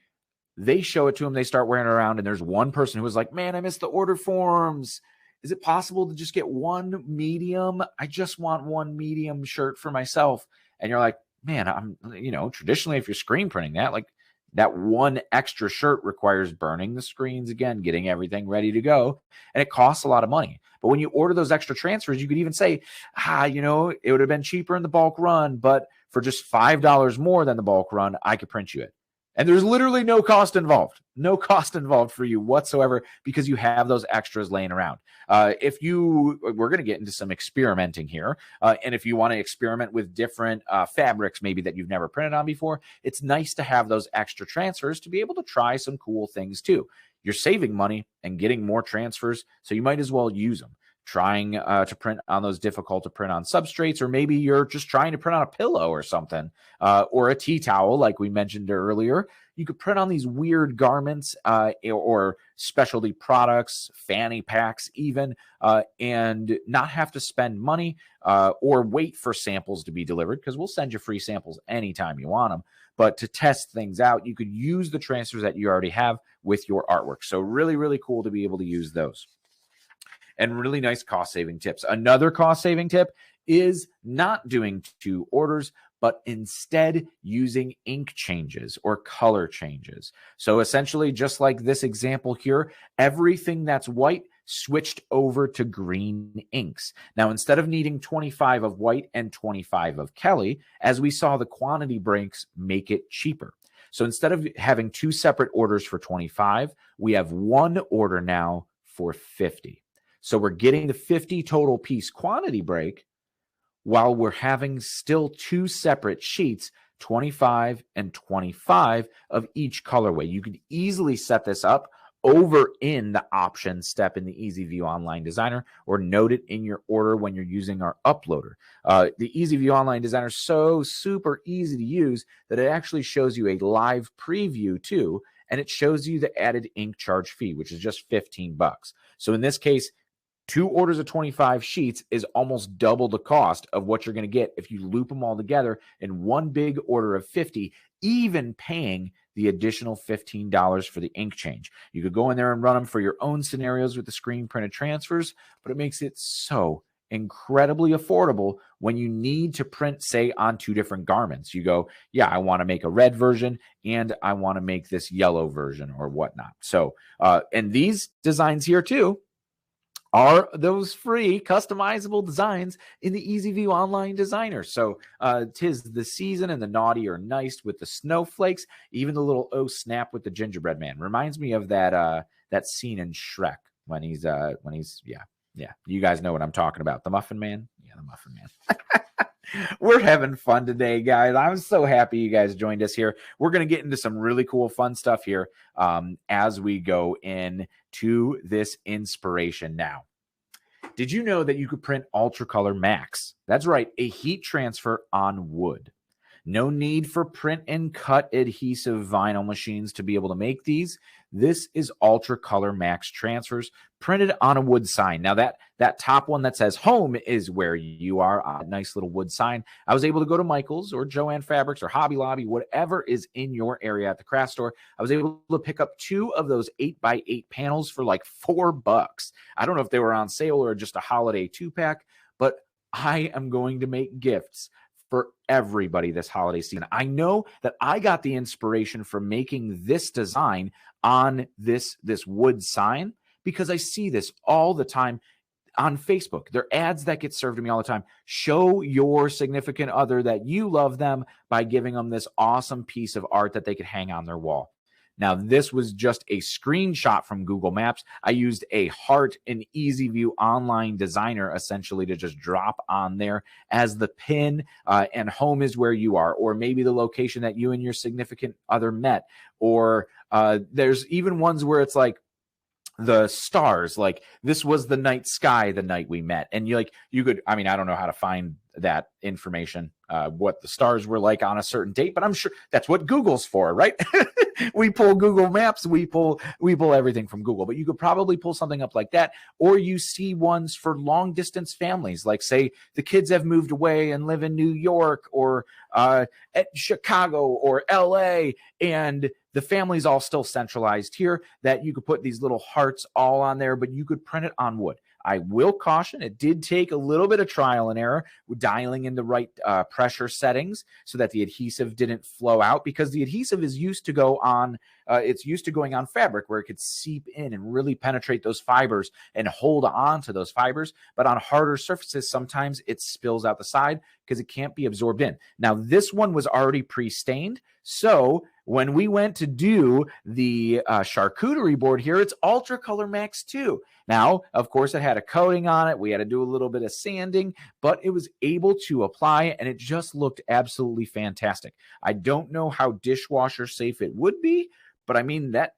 they show it to them, they start wearing it around, and there's one person who was like, man, I missed the order forms. Is it possible to just get one medium? I just want one medium shirt for myself. And you're like, man, I'm, traditionally, if you're screen printing that, like that one extra shirt requires burning the screens again, getting everything ready to go. And it costs a lot of money. But when you order those extra transfers, you could even say, it would have been cheaper in the bulk run, but for just $5 more than the bulk run, I could print you it. And there's literally no cost involved for you whatsoever because you have those extras laying around. We're going to get into some experimenting here. And if you want to experiment with different fabrics, maybe that you've never printed on before, it's nice to have those extra transfers to be able to try some cool things too. You're saving money and getting more transfers, so you might as well use them. Trying to print on those difficult to print on substrates, or maybe you're just trying to print on a pillow or something, or a tea towel, like we mentioned earlier. You could print on these weird garments or specialty products, fanny packs even, and not have to spend money or wait for samples to be delivered, because we'll send you free samples anytime you want them. But to test things out, you could use the transfers that you already have with your artwork. So really, really cool to be able to use those. And really nice cost-saving tips. Another cost-saving tip is not doing 2 orders, but instead using ink changes or color changes. So essentially, just like this example here, everything that's white switched over to green inks. Now, instead of needing 25 of white and 25 of Kelly, as we saw, the quantity breaks make it cheaper. So instead of having 2 separate orders for 25, we have 1 order now for 50. So we're getting the 50 total piece quantity break while we're having still 2 separate sheets, 25 and 25 of each colorway. You could easily set this up over in the options step in the EasyView Online Designer, or note it in your order when you're using our uploader. The EasyView Online Designer is so super easy to use that it actually shows you a live preview too, and it shows you the added ink charge fee, which is just $15. So in this case, 2 orders of 25 sheets is almost double the cost of what you're going to get if you loop them all together in one big order of 50, even paying the additional $15 for the ink change. You could go in there and run them for your own scenarios with the screen printed transfers, but it makes it so incredibly affordable when you need to print, say, on 2 different garments. You go, yeah, I want to make a red version and I want to make this yellow version or whatnot. So, and these designs here too, are those free customizable designs in the EasyView Online Designer. So 'tis the season and the naughty are nice with the snowflakes, even the little oh snap with the gingerbread man. Reminds me of that scene in Shrek when he's yeah, you guys know what I'm talking about. The Muffin Man? Yeah, the Muffin Man. We're having fun today, guys. I'm so happy you guys joined us here. We're going to get into some really cool, fun stuff here as we go into this inspiration now. Did you know that you could print Ultracolor Max? That's right, a heat transfer on wood. No need for print and cut adhesive vinyl machines to be able to make these. This is Ultracolor Max transfers printed on a wood sign. Now that top one that says home is where you are, a nice little wood sign. I was able to go to Michael's or Joann Fabrics or Hobby Lobby, whatever is in your area at the craft store. I was able to pick up 2 of those 8x8 panels for like $4. I don't know if they were on sale or just a holiday 2-pack, but I am going to make gifts for everybody this holiday season. I know that I got the inspiration from making this design on this wood sign because I see this all the time on Facebook. There are ads that get served to me all the time. Show your significant other that you love them by giving them this awesome piece of art that they could hang on their wall. Now, this was just a screenshot from Google Maps. I used a heart in EasyView Online Designer essentially to just drop on there as the pin, and home is where you are, or maybe the location that you and your significant other met. Or there's even ones where it's like, the stars, like this was the night sky the night we met. And you could, I mean, I don't know how to find that information, what the stars were like on a certain date, but I'm sure that's what Google's for, right? We pull Google Maps, we pull everything from Google, but you could probably pull something up like that. Or you see ones for long distance families, like say the kids have moved away and live in New York or at Chicago or LA, and the family's all still centralized here, that you could put these little hearts all on there, but you could print it on wood. I will caution, it did take a little bit of trial and error with dialing in the right pressure settings so that the adhesive didn't flow out, because the adhesive is used to go on, it's used to going on fabric where it could seep in and really penetrate those fibers and hold on to those fibers. But on harder surfaces, sometimes it spills out the side because it can't be absorbed in. Now, this one was already pre-stained, so when we went to do the charcuterie board here, it's Ultra Color Max 2. Now, of course, it had a coating on it. We had to do a little bit of sanding, but it was able to apply, and it just looked absolutely fantastic. I don't know how dishwasher safe it would be, but I mean, that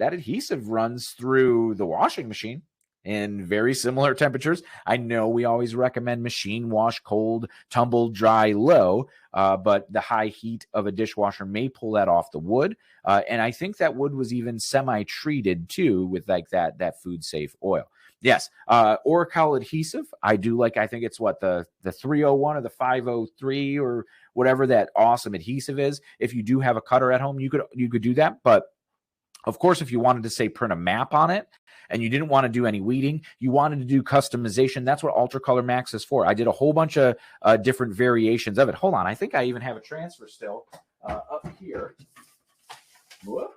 adhesive runs through the washing machine in very similar temperatures. I know we always recommend machine wash cold, tumble dry low, but the high heat of a dishwasher may pull that off the wood. And I think that wood was even semi-treated too with like that food safe oil. Yes, Oracal adhesive. I do like, I think it's what the 301 or the 503 or whatever that awesome adhesive is. If you do have a cutter at home, you could do that. But of course, if you wanted to say print a map on it and you didn't want to do any weeding, you wanted to do customization, that's what Ultra Color Max is for. I did a whole bunch of different variations of it. Hold on, I think I even have a transfer still up here. Whoop.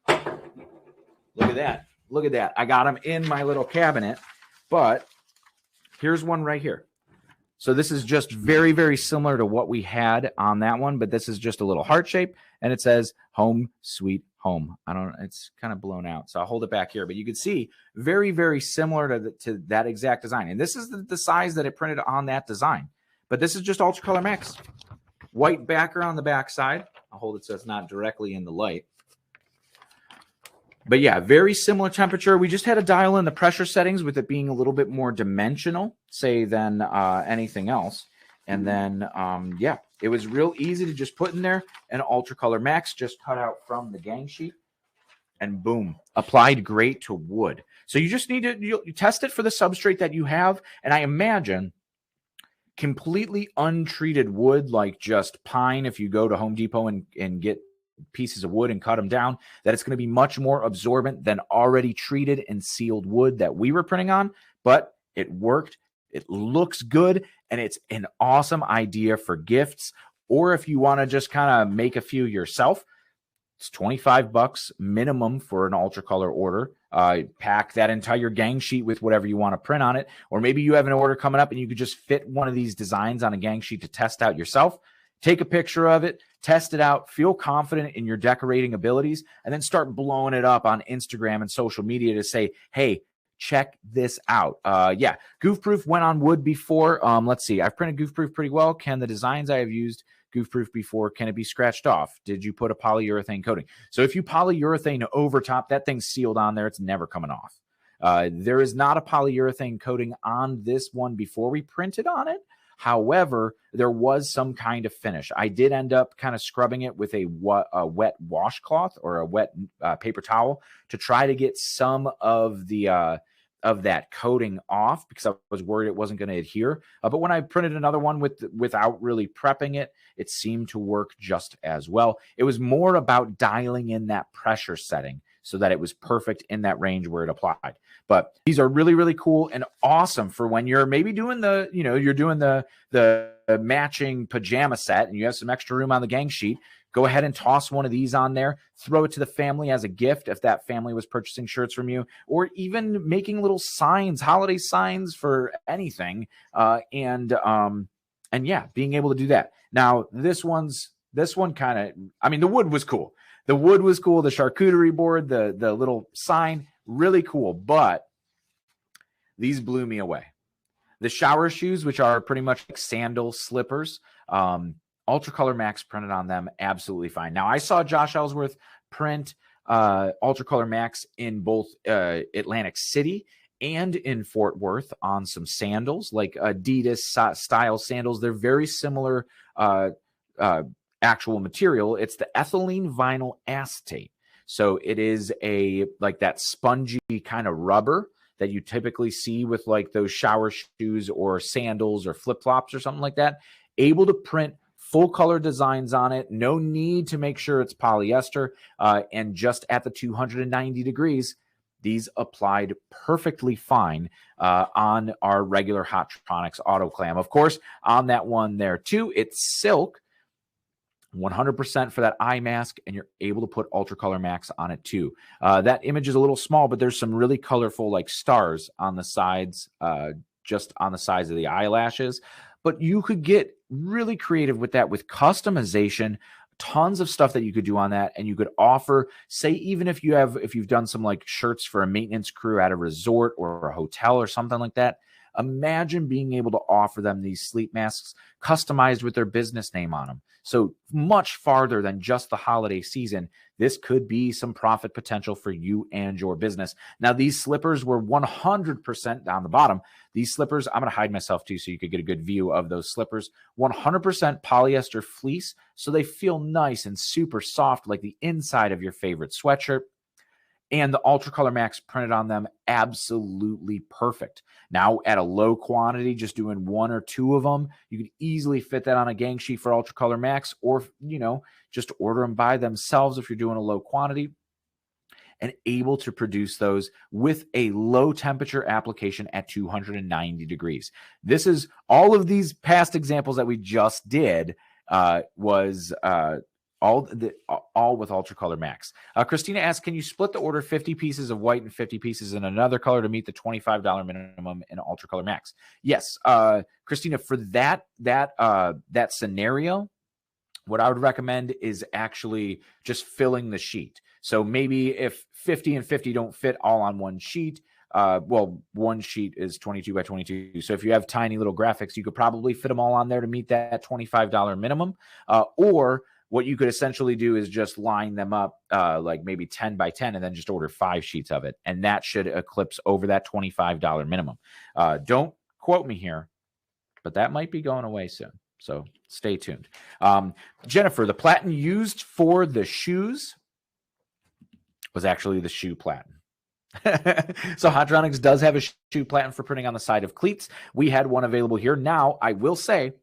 Look at that. Look at that. I got them in my little cabinet, but here's one right here. So this is just very, very similar to what we had on that one, but this is just a little heart shape, and it says Home Sweet Home. It's kind of blown out, so I'll hold it back here, but you can see very, very similar to that exact design. And this is the size that it printed on that design, but this is just Ultra Color Max. White backer on the back side. I'll hold it so it's not directly in the light. But yeah, very similar temperature. We just had to dial in the pressure settings with it being a little bit more dimensional, say, than anything else. And then, yeah, it was real easy to just put in there an Ultra Color Max, just cut out from the gang sheet, and boom, applied great to wood. So you just need to you test it for the substrate that you have. And I imagine completely untreated wood, like just pine, if you go to Home Depot and get pieces of wood and cut them down, that it's going to be much more absorbent than already treated and sealed wood that we were printing on. But it worked. It looks good, and it's an awesome idea for gifts, or if you want to just kind of make a few yourself. It's $25 minimum for an Ultra Color order. Pack that entire gang sheet with whatever you want to print on it, or maybe you have an order coming up and you could just fit one of these designs on a gang sheet to test out yourself. Take a picture of it, test it out, feel confident in your decorating abilities, and then start blowing it up on Instagram and social media to say, hey, check this out. Yeah, Goof Proof went on wood before. Let's see. I've printed Goof Proof pretty well. Can the designs I have used Goof Proof before, can it be scratched off? Did you put a polyurethane coating? So if you polyurethane over top, that thing's sealed on there. It's never coming off. There is not a polyurethane coating on this one before we printed on it. However, there was some kind of finish. I did end up kind of scrubbing it with a wet washcloth or a wet paper towel to try to get some of the of that coating off, because I was worried it wasn't going to adhere. But when I printed another one without really prepping it, it seemed to work just as well. It was more about dialing in that pressure setting so that it was perfect in that range where it applied. But these are really, really cool and awesome for when you're maybe doing you're doing the matching pajama set and you have some extra room on the gang sheet. Go ahead and toss one of these on there, throw it to the family as a gift if that family was purchasing shirts from you, or even making little signs, holiday signs for anything. And yeah, being able to do that. Now, this one kind of, I mean, the wood was cool. The wood was cool. The charcuterie board, the little sign, really cool. But these blew me away. The shower shoes, which are pretty much like sandal slippers, Ultra Color Max printed on them absolutely fine. Now, I saw Josh Ellsworth print Ultra Color Max in both Atlantic City and in Fort Worth on some sandals, like Adidas style sandals. They're very similar actual material. It's the ethylene vinyl acetate. So it is like that spongy kind of rubber that you typically see with like those shower shoes or sandals or flip-flops or something like that. Able to print full color designs on it. No need to make sure it's polyester. And just at the 290 degrees, these applied perfectly fine on our regular Hotronix auto clam. Of course, on that one there too, it's silk, 100% for that eye mask, and you're able to put Ultra Color Max on it too. That image is a little small, but there's some really colorful like stars on the sides, just on the sides of the eyelashes. But you could get really creative with that, with customization, tons of stuff that you could do on that. And you could offer, say, even if you've done some like shirts for a maintenance crew at a resort or a hotel or something like that, imagine being able to offer them these sleep masks customized with their business name on them. So much farther than just the holiday season, this could be some profit potential for you and your business. Now, these slippers were 100% down the bottom. These slippers, I'm going to hide myself too so you could get a good view of those slippers. 100% polyester fleece, so they feel nice and super soft like the inside of your favorite sweatshirt. And the Ultra Color Max printed on them, absolutely perfect. Now, at a low quantity, just doing one or two of them, you could easily fit that on a gang sheet for Ultra Color Max, or, just order them by themselves if you're doing a low quantity, and able to produce those with a low temperature application at 290 degrees. This is all of these past examples that we just did was all with Ultra Color Max. Christina asks, can you split the order 50 pieces of white and 50 pieces in another color to meet the $25 minimum in Ultra Color Max? Yes, Christina, for that scenario, what I would recommend is actually just filling the sheet. So maybe if 50 and 50 don't fit all on one sheet, one sheet is 22 by 22. So if you have tiny little graphics, you could probably fit them all on there to meet that $25 minimum. Or what you could essentially do is just line them up like maybe 10 by 10 and then just order 5 sheets of it. And that should eclipse over that $25 minimum. Don't quote me here, but that might be going away soon. So stay tuned. Jennifer, the platen used for the shoes was actually the shoe platen. So Hotronix does have a shoe platen for printing on the side of cleats. We had one available here. Now, I will say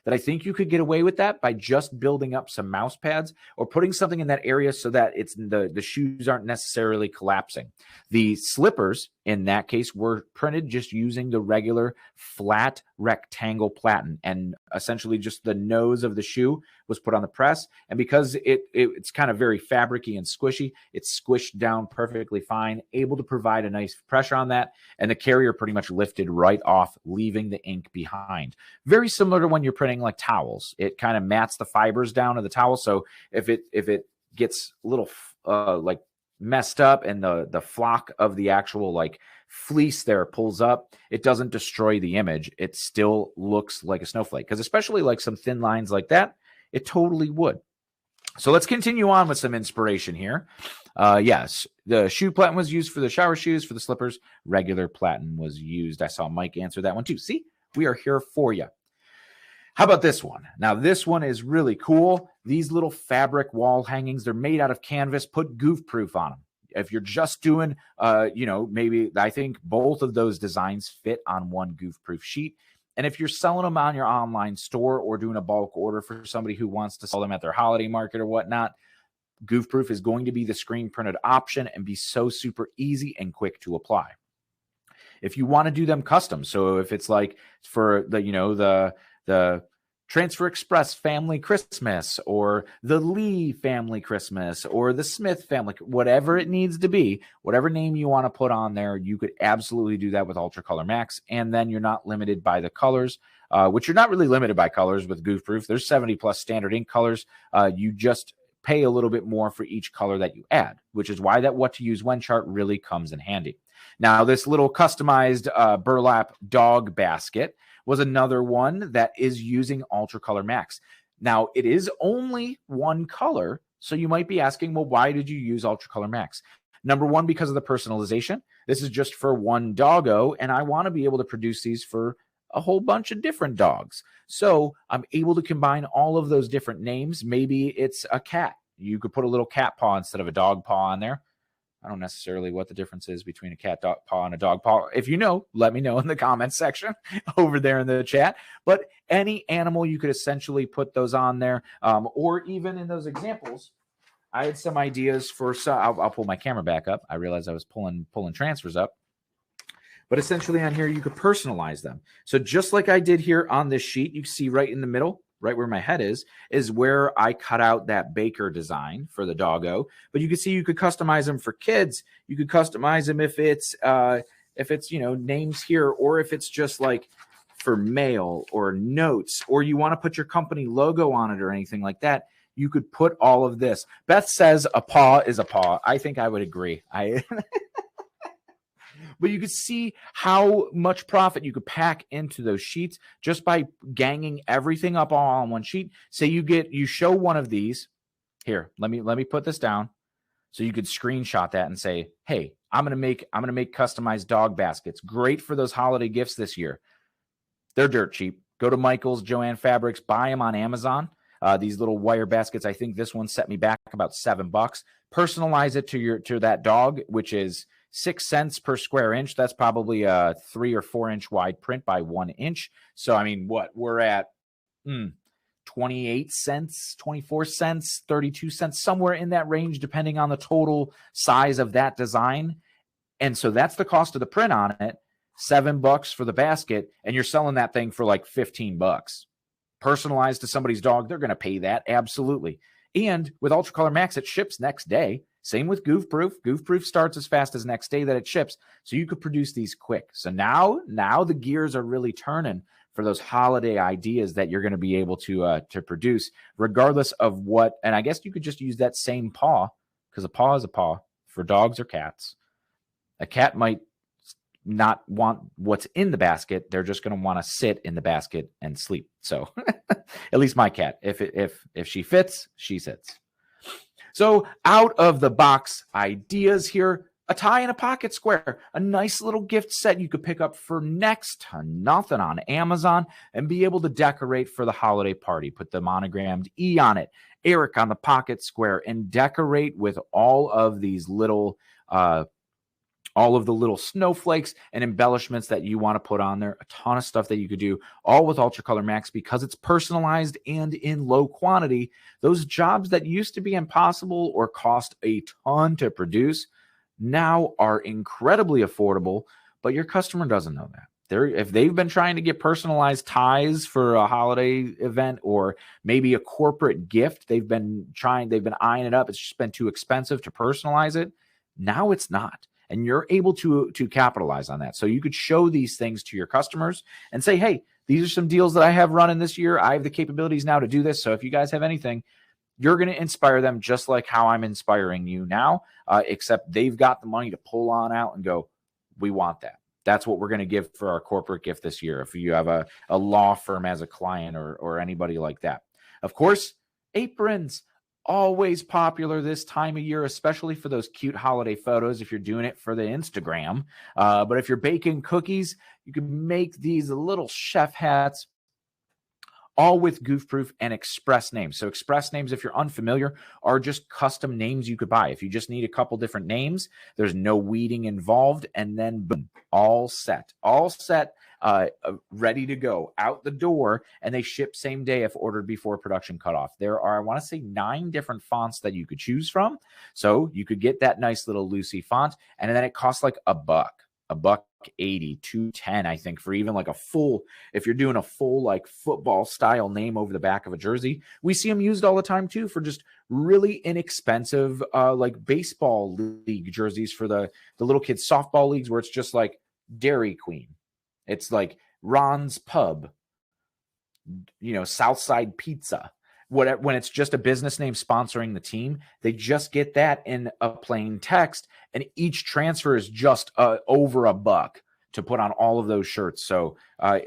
that I think you could get away with that by just building up some mouse pads or putting something in that area so that it's the shoes aren't necessarily collapsing. The slippers, in that case, were printed just using the regular flat rectangle platen, and essentially just the nose of the shoe was put on the press. And because it's kind of very fabricy and squishy, it's squished down perfectly fine, able to provide a nice pressure on that. And the carrier pretty much lifted right off, leaving the ink behind. Very similar to when you're printing like towels. It kind of mats the fibers down of the towel. So if it gets a little like messed up and the flock of the actual like fleece there pulls up, it doesn't destroy the image. It still looks like a snowflake, because especially like some thin lines like that, it totally would. So let's continue on with some inspiration here. Yes, the shoe platen was used for the shower shoes. For the slippers, regular platen was used. I saw Mike answer that one too. See, we are here for you. How about this one? Now, this one is really cool. These little fabric wall hangings, they're made out of canvas. Put goof proof on them. If you're just doing, maybe I think both of those designs fit on one goof proof sheet. And if you're selling them on your online store or doing a bulk order for somebody who wants to sell them at their holiday market or whatnot, goof proof is going to be the screen printed option and be so super easy and quick to apply. If you want to do them custom, so if it's like for the Transfer Express family Christmas, or the Lee family Christmas, or the Smith family, whatever it needs to be, whatever name you want to put on there, you could absolutely do that with Ultra Color Max. And then you're not limited by the colors, which you're not really limited by colors with goof proof. There's 70 plus standard ink colors. You just pay a little bit more for each color that you add, which is why that what to use when chart really comes in handy. Now, this little customized burlap dog basket was another one that is using Ultra Color Max. Now, it is only one color, So you might be asking, well, why did you use Ultra Color Max? Number one, because of the personalization. This is just for one doggo, and I want to be able to produce these for a whole bunch of different dogs. So I'm able to combine all of those different names. Maybe it's a cat. You could put a little cat paw instead of a dog paw on there. I don't necessarily what the difference is between a cat paw and a dog paw. If you know, let me know in the comments section over there in the chat. But any animal, you could essentially put those on there. Or even in those examples, I had some ideas for, so I'll pull my camera back up. I realized I was pulling transfers up. But essentially on here, you could personalize them. So just like I did here on this sheet, you can see right in the middle, right where my head is where I cut out that Baker design for the doggo. But you can see you could customize them for kids. You could customize them if it's names here, or if it's just like for mail or notes, or you want to put your company logo on it or anything like that. You could put all of this. Beth says a paw is a paw. I think I would agree. But you could see how much profit you could pack into those sheets just by ganging everything up all on one sheet. Say you show one of these here. Let me put this down so you could screenshot that and say, hey, I'm gonna make customized dog baskets. Great for those holiday gifts this year. They're dirt cheap. Go to Michael's, Joann Fabrics, buy them on Amazon. These little wire baskets. I think this one set me back about $7. Personalize it to that dog, which is 6 cents per square inch. That's probably a 3 or 4 inch wide print by 1 inch. So, I mean, we're at 28 cents, 24 cents, 32 cents, somewhere in that range, depending on the total size of that design. And so that's the cost of the print on it, $7 for the basket. And you're selling that thing for like $15. Personalized to somebody's dog, they're going to pay that. Absolutely. And with Ultra Color Max, it ships next day. Same with Goof Proof. Goof Proof starts as fast as next day that it ships. So you could produce these quick. So now the gears are really turning for those holiday ideas that you're going to be able to produce, regardless of what. And I guess you could just use that same paw, because a paw is a paw for dogs or cats. A cat might not want what's in the basket. They're just going to want to sit in the basket and sleep. So at least my cat, if she fits, she sits. So out of the box ideas here, a tie and a pocket square, a nice little gift set you could pick up for next to nothing on Amazon and be able to decorate for the holiday party. Put the monogrammed E on it, Eric on the pocket square, and decorate with all of these little all of the little snowflakes and embellishments that you want to put on there. A ton of stuff that you could do, all with Ultra Color Max, because it's personalized and in low quantity. Those jobs that used to be impossible or cost a ton to produce now are incredibly affordable, but your customer doesn't know that. If they've been trying to get personalized ties for a holiday event, or maybe a corporate gift, they've been eyeing it up. It's just been too expensive to personalize it. Now it's not. And you're able to capitalize on that. So you could show these things to your customers and say, hey, these are some deals that I have running this year. I have the capabilities now to do this. So if you guys have anything, you're going to inspire them just like how I'm inspiring you now, except they've got the money to pull on out and go, we want that. That's what we're going to give for our corporate gift this year. If you have a law firm as a client or anybody like that. Of course, aprons. Always popular this time of year, especially for those cute holiday photos if you're doing it for the Instagram. But if you're baking cookies, you can make these little chef hats, all with Goof Proof and express names. So express names, if you're unfamiliar, are just custom names you could buy. If you just need a couple different names, there's no weeding involved, and then boom, all set, ready to go out the door, and they ship same day if ordered before production cutoff. There are, I want to say, 9 different fonts that you could choose from. So you could get that nice little Lucy font, and then it costs like $1.80, $2.10, I think, for even like a full, if you're doing a full like football style name over the back of a jersey. We see them used all the time too for just really inexpensive like baseball league jerseys for the little kids softball leagues, where it's just like Dairy Queen. It's like Ron's Pub, Southside Pizza. When it's just a business name sponsoring the team, they just get that in a plain text, and each transfer is just over $1. to put on all of those shirts. So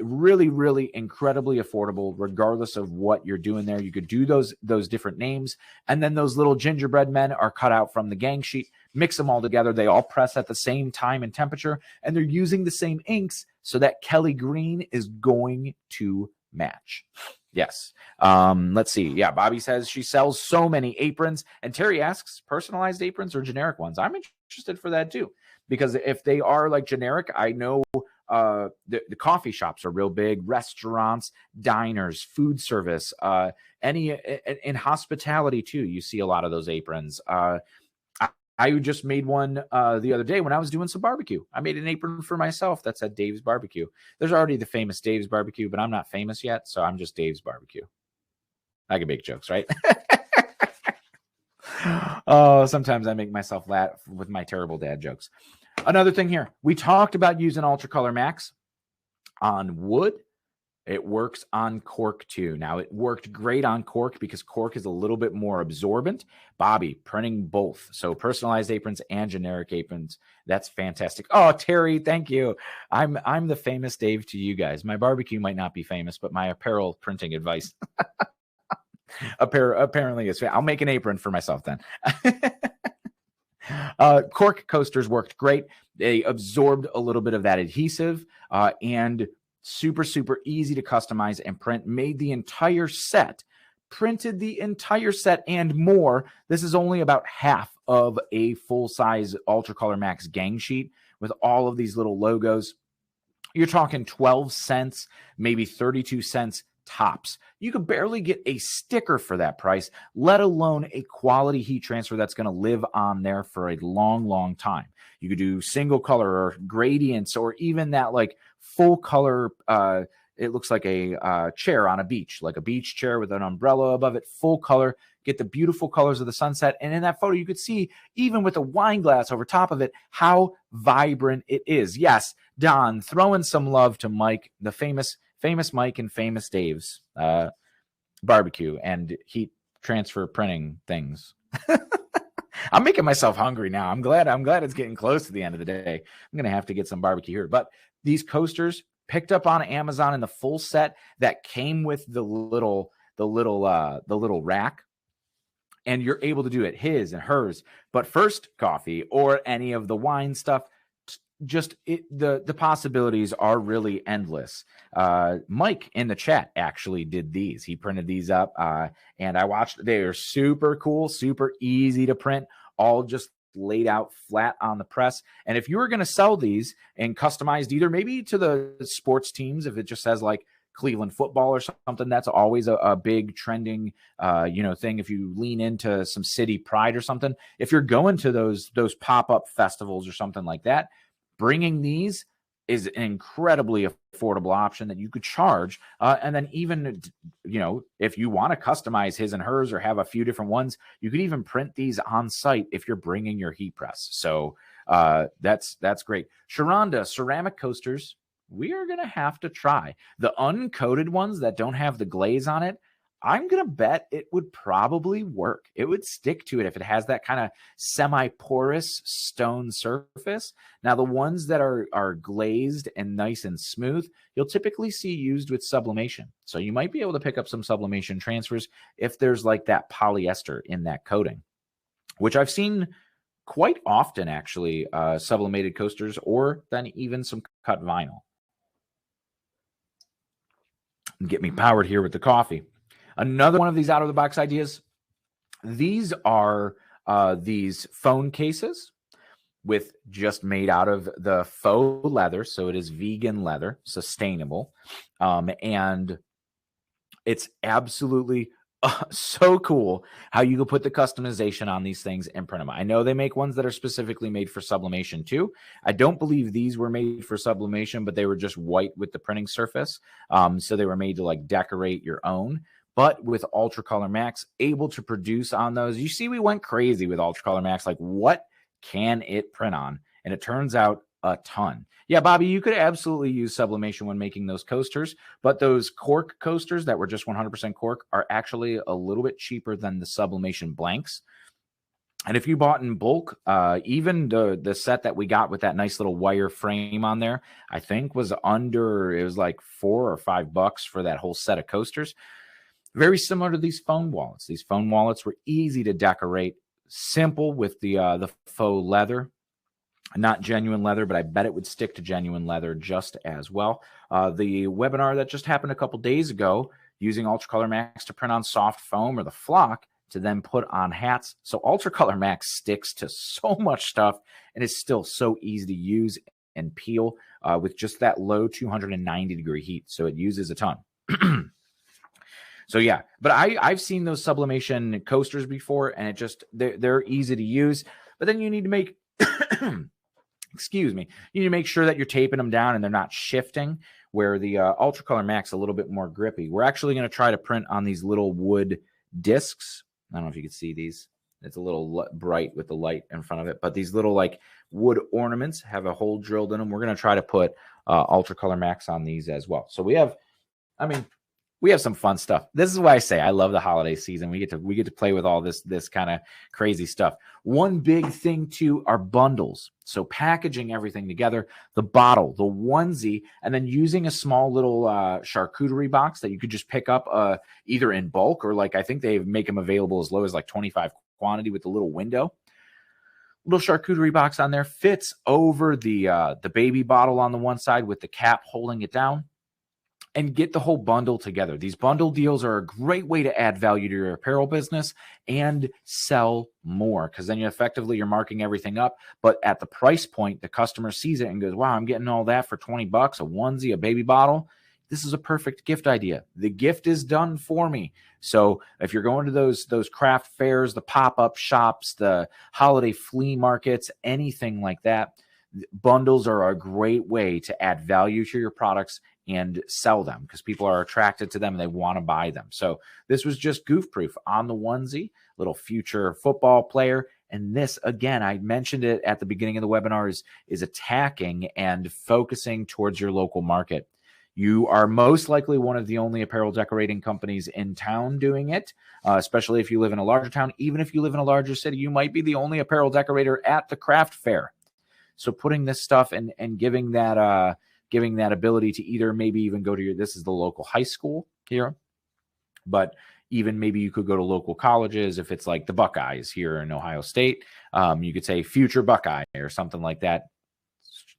really, really incredibly affordable, regardless of what you're doing there. You could do those different names. And then those little gingerbread men are cut out from the gang sheet, mix them all together. They all press at the same time and temperature, and they're using the same inks so that Kelly green is going to match. Yes. Let's see. Yeah, Bobby says she sells so many aprons. And Terry asks, personalized aprons or generic ones? I'm interested for that too, because if they are like generic, I know the coffee shops are real big, restaurants, diners, food service, any in hospitality too. You see a lot of those aprons. I just made one the other day when I was doing some barbecue. I made an apron for myself that said Dave's Barbecue. There's already the famous Dave's Barbecue, but I'm not famous yet, so I'm just Dave's Barbecue. I can make jokes, right? Oh, sometimes I make myself laugh with my terrible dad jokes. Another thing here, we talked about using Ultra Color Max on wood. It works on cork too. Now, it worked great on cork because cork is a little bit more absorbent. Bobby, printing both. So personalized aprons and generic aprons. That's fantastic. Oh, Terry, thank you. I'm the famous Dave to you guys. My barbecue might not be famous, but my apparel printing advice apparently is. I'll make an apron for myself then. Cork coasters worked great. They absorbed a little bit of that adhesive and super, super easy to customize and print. Made the entire set, printed the entire set and more. This is only about half of a full-size Ultra Color Max gang sheet with all of these little logos. You're talking 12 cents, maybe 32 cents tops. You could barely get a sticker for that price, let alone a quality heat transfer that's going to live on there for a long, long time. You could do single color or gradients, or even that like full color. It looks like a chair on a beach, like a beach chair with an umbrella above it, full color. Get the beautiful colors of the sunset. And in that photo, you could see, even with a wine glass over top of it, how vibrant it is. Yes, Don, throwing some love to Mike, the famous Mike and famous Dave's barbecue and heat transfer printing things. I'm making myself hungry now. I'm glad it's getting close to the end of the day. I'm going to have to get some barbecue here. But these coasters picked up on Amazon in the full set that came with the little rack. And you're able to do it, his and hers. But First Coffee or any of the wine stuff, the possibilities are really endless. Mike in the chat actually did these. He printed these up, and I watched. They are super cool, super easy to print, all just laid out flat on the press. And if you were going to sell these and customized either maybe to the sports teams, if it just says like Cleveland football or something, that's always a big trending thing. If you lean into some city pride or something, if you're going to those pop-up festivals or something like that, bringing these is an incredibly affordable option that you could charge. And then even, if you want to customize his and hers or have a few different ones, you could even print these on site if you're bringing your heat press. So that's great. Sharonda, ceramic coasters, we are going to have to try. The uncoated ones that don't have the glaze on it, I'm going to bet it would probably work. It would stick to it if it has that kind of semi-porous stone surface. Now, the ones that are glazed and nice and smooth, you'll typically see used with sublimation. So you might be able to pick up some sublimation transfers if there's like that polyester in that coating, which I've seen quite often, actually, sublimated coasters or then even some cut vinyl. Get me powered here with the coffee. Another one of these out-of-the-box ideas, these are these phone cases with just made out of the faux leather. So it is vegan leather, sustainable. And it's absolutely so cool how you can put the customization on these things and print them. I know they make ones that are specifically made for sublimation too. I don't believe these were made for sublimation, but they were just white with the printing surface. So they were made to like decorate your own. But with Ultra Color Max, able to produce on those. You see, we went crazy with Ultra Color Max. Like, what can it print on? And it turns out a ton. Yeah, Bobby, you could absolutely use sublimation when making those coasters, but those cork coasters that were just 100% cork are actually a little bit cheaper than the sublimation blanks. And if you bought in bulk, even the set that we got with that nice little wire frame on there, I think was under, it was like $4 or $5 for that whole set of coasters. Very similar to these phone wallets. These phone wallets were easy to decorate, simple with the faux leather. Not genuine leather, but I bet it would stick to genuine leather just as well. The webinar that just happened a couple days ago, using Ultracolor Max to print on soft foam or the flock to then put on hats. So Ultracolor Max sticks to so much stuff and is still so easy to use and peel with just that low 290-degree heat. So it uses a ton. So yeah, but I've seen those sublimation coasters before, and it just they're easy to use. But then you need to make excuse me, you need to make sure that you're taping them down and they're not shifting, where the Ultracolor Max a little bit more grippy. We're actually going to try to print on these little wood discs. I don't know if you can see these. It's a little bright with the light in front of it, but these little like wood ornaments have a hole drilled in them. We're going to try to put Ultracolor Max on these as well. So we have, I mean, we have some fun stuff. This is why I say I love the holiday season. We get to play with all this kind of crazy stuff. One big thing too are bundles. So packaging everything together, the bottle, the onesie, and then using a small little charcuterie box that you could just pick up either in bulk or like I think they make them available as low as like 25 quantity with the little window. Little charcuterie box on there fits over the baby bottle on the one side with the cap holding it down. And get the whole bundle together. These bundle deals are a great way to add value to your apparel business and sell more, because then you're marking everything up. But at the price point, the customer sees it and goes, wow, I'm getting all that for $20, a onesie, a baby bottle. This is a perfect gift idea. The gift is done for me. So if you're going to those craft fairs, the pop-up shops, the holiday flea markets, anything like that, bundles are a great way to add value to your products and sell them, because people are attracted to them and they want to buy them. So this was just goof proof on the onesie, little future football player. And this, again, I mentioned it at the beginning of the webinar, is attacking and focusing towards your local market. You are most likely one of the only apparel decorating companies in town doing it, especially if you live in a larger town. Even if you live in a larger city, you might be the only apparel decorator at the craft fair. So putting this stuff and giving that ability to either maybe even go to this is the local high school here, but even maybe you could go to local colleges. If it's like the Buckeyes here in Ohio State, you could say future Buckeye or something like that.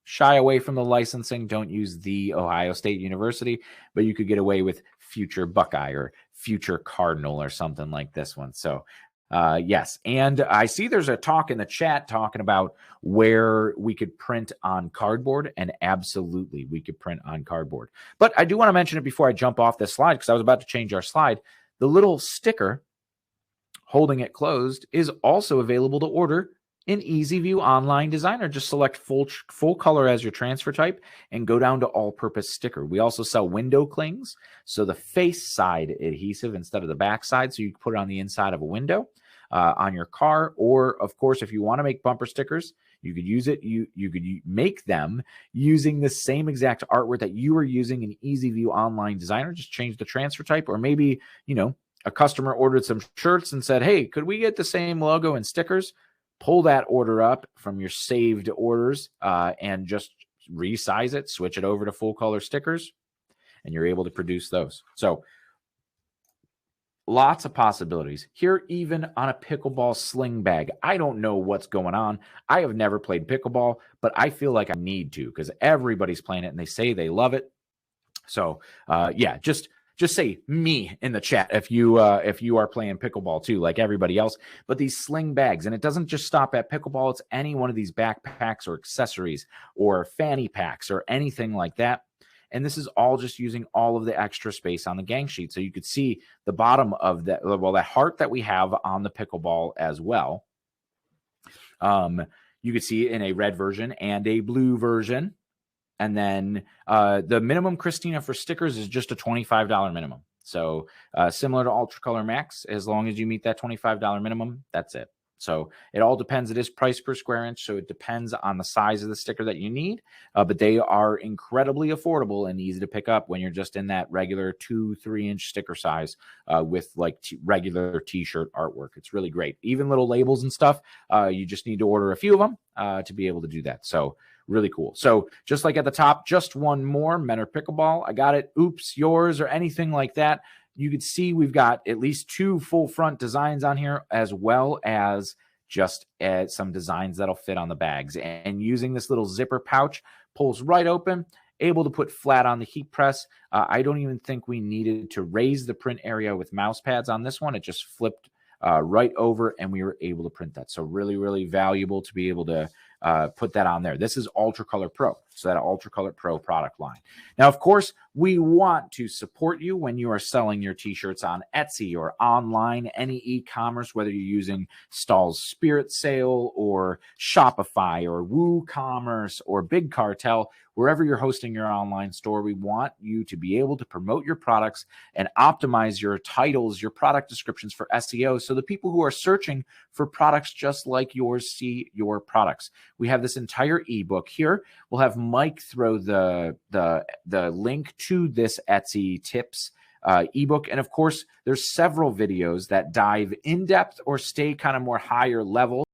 Shy away from the licensing. Don't use the Ohio State University, but you could get away with future Buckeye or future Cardinal or something like this one. So yes. And I see there's a talk in the chat talking about where we could print on cardboard, and absolutely we could print on cardboard. But I do want to mention it before I jump off this slide, because I was about to change our slide. The little sticker holding it closed is also available to order in EasyView Online Designer. Just select full color as your transfer type and go down to all-purpose sticker. We also sell window clings, so the face side adhesive instead of the back side, so you can put it on the inside of a window on your car. Or, of course, if you want to make bumper stickers, you could use it. You could make them using the same exact artwork that you were using in EasyView Online Designer. Just change the transfer type, or maybe, a customer ordered some shirts and said, hey, could we get the same logo and stickers? Pull that order up from your saved orders and just resize it, switch it over to full color stickers, and you're able to produce those. So lots of possibilities here, even on a pickleball sling bag. I don't know what's going on. I have never played pickleball, but I feel like I need to, because everybody's playing it and they say they love it. So yeah, just say me in the chat if you are playing pickleball too, like everybody else. But these sling bags, and it doesn't just stop at pickleball. It's any one of these backpacks or accessories or fanny packs or anything like that. And this is all just using all of the extra space on the gang sheet. So you could see the bottom of that, well, that heart that we have on the pickleball as well. You could see it in a red version and a blue version. And then the minimum, Christina, for stickers is just a $25 minimum. So similar to Ultracolor Max, as long as you meet that $25 minimum, that's it. So it all depends. It is priced per square inch, so it depends on the size of the sticker that you need. But they are incredibly affordable and easy to pick up when you're just in that regular 2-3 inch sticker size with like regular t-shirt artwork. It's really great. Even little labels and stuff, you just need to order a few of them to be able to do that. So really cool. So just like at the top, just one more, Men Are Pickleball. I got it. Oops, yours, or anything like that. You can see we've got at least 2 full front designs on here, as well as just some designs that'll fit on the bags. And using this little zipper pouch, pulls right open, able to put flat on the heat press. I don't even think we needed to raise the print area with mouse pads on this one. It just flipped right over, and we were able to print that. So really, really valuable to be able to put that on there. This is Ultra Color Pro, so that Ultra Color Pro product line. Now, of course, we want to support you when you are selling your t-shirts on Etsy or online, any e-commerce, whether you're using Stahl's Spirit Sale or Shopify or WooCommerce or Big Cartel. Wherever you're hosting your online store, we want you to be able to promote your products and optimize your titles, your product descriptions for SEO, so the people who are searching for products just like yours see your products. We have this entire ebook here. We'll have Mike throw the link to this Etsy tips ebook. And of course, there's several videos that dive in depth or stay kind of more higher level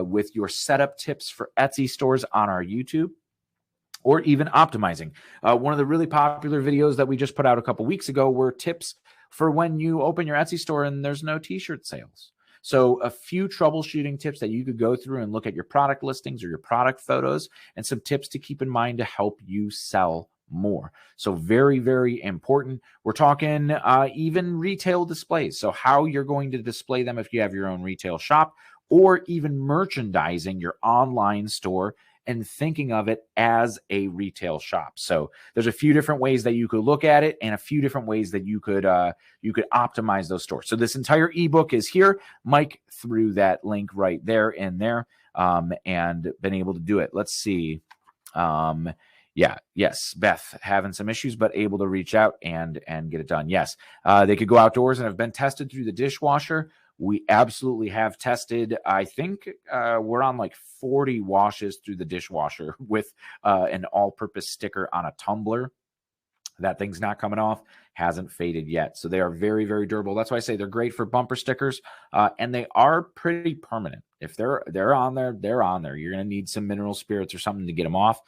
with your setup tips for Etsy stores on our YouTube, or even optimizing. One of the really popular videos that we just put out a couple weeks ago were tips for when you open your Etsy store and there's no t-shirt sales. So a few troubleshooting tips that you could go through and look at your product listings or your product photos, and some tips to keep in mind to help you sell more. So very, very important. We're talking even retail displays. So how you're going to display them if you have your own retail shop, or even merchandising your online store and thinking of it as a retail shop. So there's a few different ways that you could look at it, and a few different ways that you could optimize those stores. So this entire ebook is here. Mike threw that link right there in there and been able to do it. Let's see. Yes, Beth having some issues, but able to reach out and get it done. Yes, they could go outdoors and have been tested through the dishwasher. We absolutely have tested. I think we're on like 40 washes through the dishwasher with an all-purpose sticker on a tumbler. That thing's not coming off, hasn't faded yet. So they are very, very durable. That's why I say they're great for bumper stickers, and they are pretty permanent. If they're on there, they're on there. You're going to need some mineral spirits or something to get them off,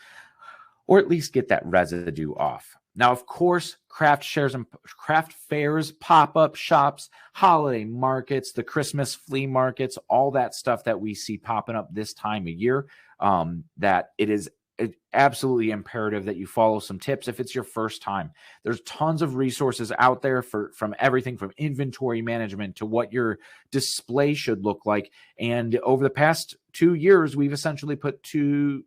or at least get that residue off. Now, of course, craft fairs, pop-up shops, holiday markets, the Christmas flea markets, all that stuff that we see popping up this time of year, that it is absolutely imperative that you follow some tips if it's your first time. There's tons of resources out there from everything from inventory management to what your display should look like. And over the past 2 years, we've essentially put two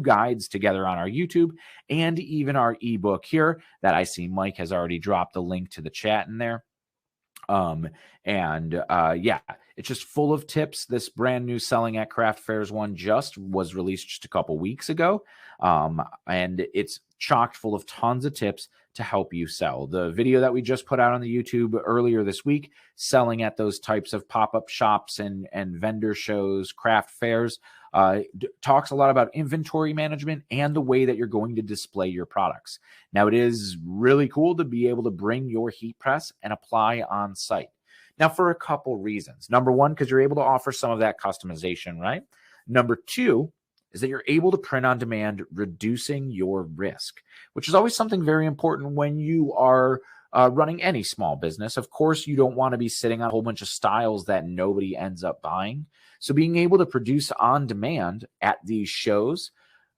guides together on our YouTube and even our ebook here that I see Mike has already dropped the link to the chat in there. Yeah, it's just full of tips. This brand new Selling at Craft Fairs one was released just a couple weeks ago. And it's chocked full of tons of tips to help you sell. The video that we just put out on the YouTube earlier this week, selling at those types of pop-up shops and vendor shows, craft fairs, talks a lot about inventory management and the way that you're going to display your products. Now, it is really cool to be able to bring your heat press and apply on site. Now, for a couple reasons. Number one, because you're able to offer some of that customization, right? Number two is that you're able to print on demand, reducing your risk, which is always something very important when you are running any small business. Of course, you don't want to be sitting on a whole bunch of styles that nobody ends up buying. So being able to produce on demand at these shows,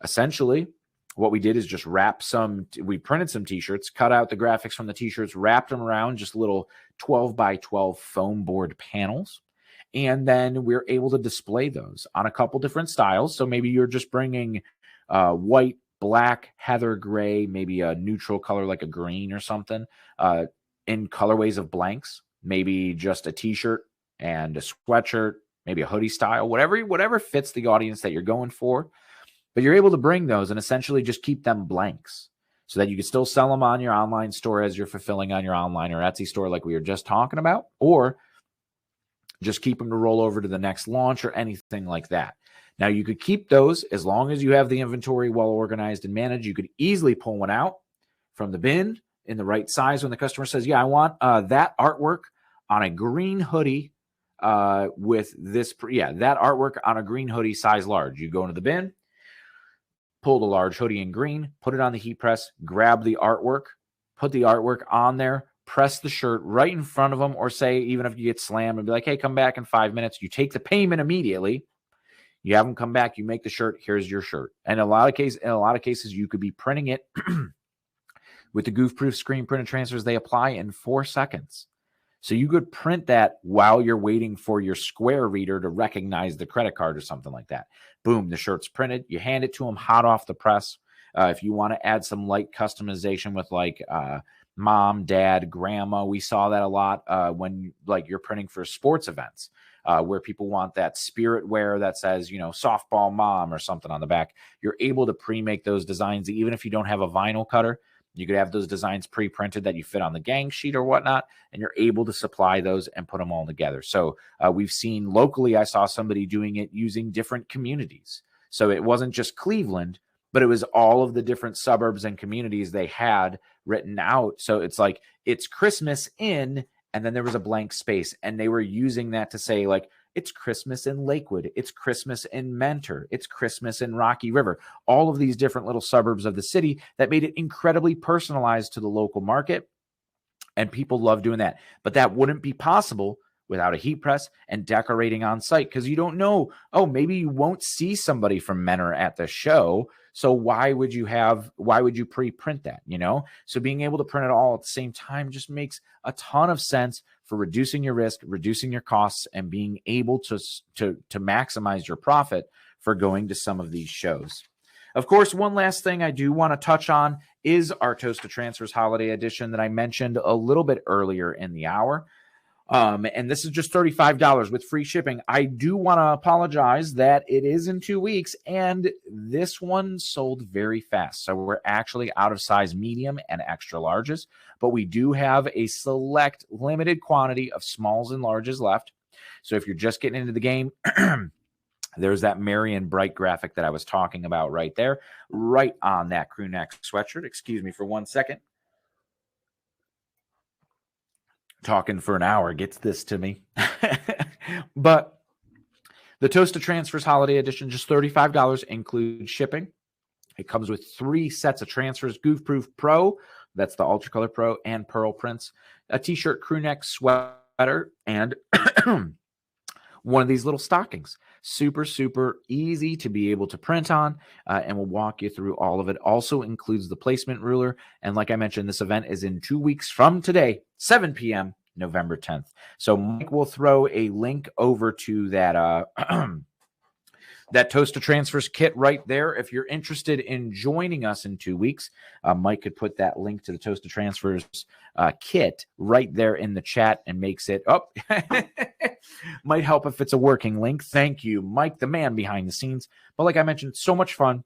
essentially, what we did is just we printed some t-shirts, cut out the graphics from the t-shirts, wrapped them around just little 12 by 12 foam board panels. And then we're able to display those on a couple different styles. So maybe you're just bringing white, black, heather gray, maybe a neutral color like a green or something in colorways of blanks, maybe just a t-shirt and a sweatshirt, maybe a hoodie style, whatever fits the audience that you're going for. But you're able to bring those and essentially just keep them blanks so that you can still sell them on your online store as you're fulfilling on your online or Etsy store like we were just talking about, or Just keep them to roll over to the next launch or anything like that. Now, you could keep those as long as you have the inventory well organized and managed. You could easily pull one out from the bin in the right size when the customer says, yeah, I want that artwork on a green hoodie with this. That artwork on a green hoodie size large. You go into the bin, pull the large hoodie in green, put it on the heat press, grab the artwork, put the artwork on there, press the shirt right in front of them, or say, even if you get slammed and be like, hey, come back in 5 minutes. You take the payment immediately. You have them come back, you make the shirt, here's your shirt. And in a lot of cases, you could be printing it with the goof-proof screen printed transfers. They apply in 4 seconds. So you could print that while you're waiting for your Square reader to recognize the credit card or something like that. Boom, the shirt's printed. You hand it to them hot off the press. If you want to add some light customization with like mom, dad, grandma, we saw that a lot when like you're printing for sports events. Where people want that spirit wear that says, softball mom or something on the back. You're able to pre-make those designs. Even if you don't have a vinyl cutter, you could have those designs pre-printed that you fit on the gang sheet or whatnot, and you're able to supply those and put them all together. So we've seen locally, I saw somebody doing it using different communities. So it wasn't just Cleveland, but it was all of the different suburbs and communities they had written out. So it's like, it's Christmas in, and then there was a blank space, and they were using that to say, like, it's Christmas in Lakewood, it's Christmas in Mentor, it's Christmas in Rocky River, all of these different little suburbs of the city that made it incredibly personalized to the local market. And people love doing that. But that wouldn't be possible without a heat press and decorating on site, because you don't know, maybe you won't see somebody from Mentor at the show. So why would you pre-print that, So being able to print it all at the same time just makes a ton of sense for reducing your risk, reducing your costs, and being able to maximize your profit for going to some of these shows. Of course, one last thing I do want to touch on is our Toast to Transfers Holiday Edition that I mentioned a little bit earlier in the hour. And this is just $35 with free shipping. I do want to apologize that it is in 2 weeks, and this one sold very fast. So we're actually out of size medium and extra larges, but we do have a select limited quantity of smalls and larges left. So if you're just getting into the game, there's that Marion bright graphic that I was talking about right there, right on that crew neck sweatshirt. Excuse me for 1 second. Talking for an hour gets this to me. But the Toast to Transfers Holiday Edition, just $35, includes shipping. It comes with 3 sets of transfers: Goof Proof Pro, that's the Ultra Color Pro, and Pearl Prints, a t-shirt, crew neck, sweater, and one of these little stockings. Super, super easy to be able to print on, and we'll walk you through all of it. Also includes the placement ruler. And like I mentioned, this event is in 2 weeks from today, 7 p.m., November 10th. So Mike will throw a link over to that that Toast to Transfers kit right there. If you're interested in joining us in 2 weeks, Mike could put that link to the Toast to Transfers kit right there in the chat and makes it up. Might help if it's a working link. Thank you, Mike, the man behind the scenes. But like I mentioned, so much fun.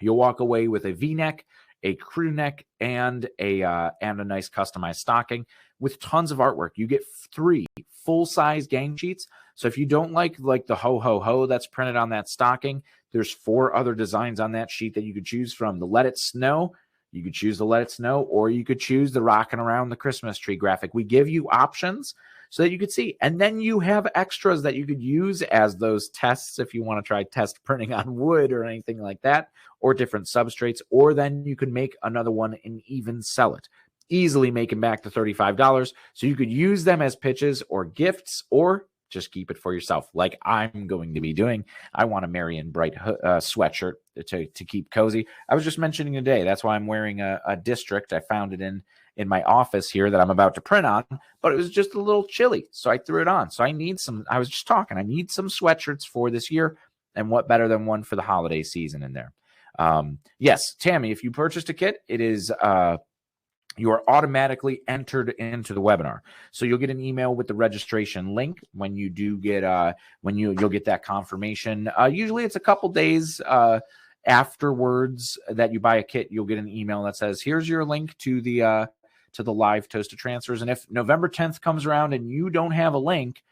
You'll walk away with a V-neck, a crew neck, and a nice customized stocking with tons of artwork. You get 3 full-size gang sheets. So if you don't like the ho-ho-ho that's printed on that stocking, there's 4 other designs on that sheet that you could choose from. The Let It Snow, you could choose the Let It Snow, or you could choose the Rockin' Around the Christmas Tree graphic. We give you options so that you could see. And then you have extras that you could use as those tests if you want to try test printing on wood or anything like that, or different substrates, or then you can make another one and even sell it. Easily making back the $35. So you could use them as pitches or gifts, or just keep it for yourself, like I'm going to be doing. I want a Marion bright sweatshirt to keep cozy. I was just mentioning today, that's why I'm wearing a district. I found it in my office here that I'm about to print on, but it was just a little chilly, so I threw it on. So I need some, I was just talking, I need some sweatshirts for this year, and what better than one for the holiday season in there. Yes, Tammy, if you purchased a kit, it is you are automatically entered into the webinar. So you'll get an email with the registration link when you do get you'll get that confirmation. Usually it's a couple days afterwards that you buy a kit. You'll get an email that says, here's your link to the live Toast to Transfers. And if November 10th comes around and you don't have a link,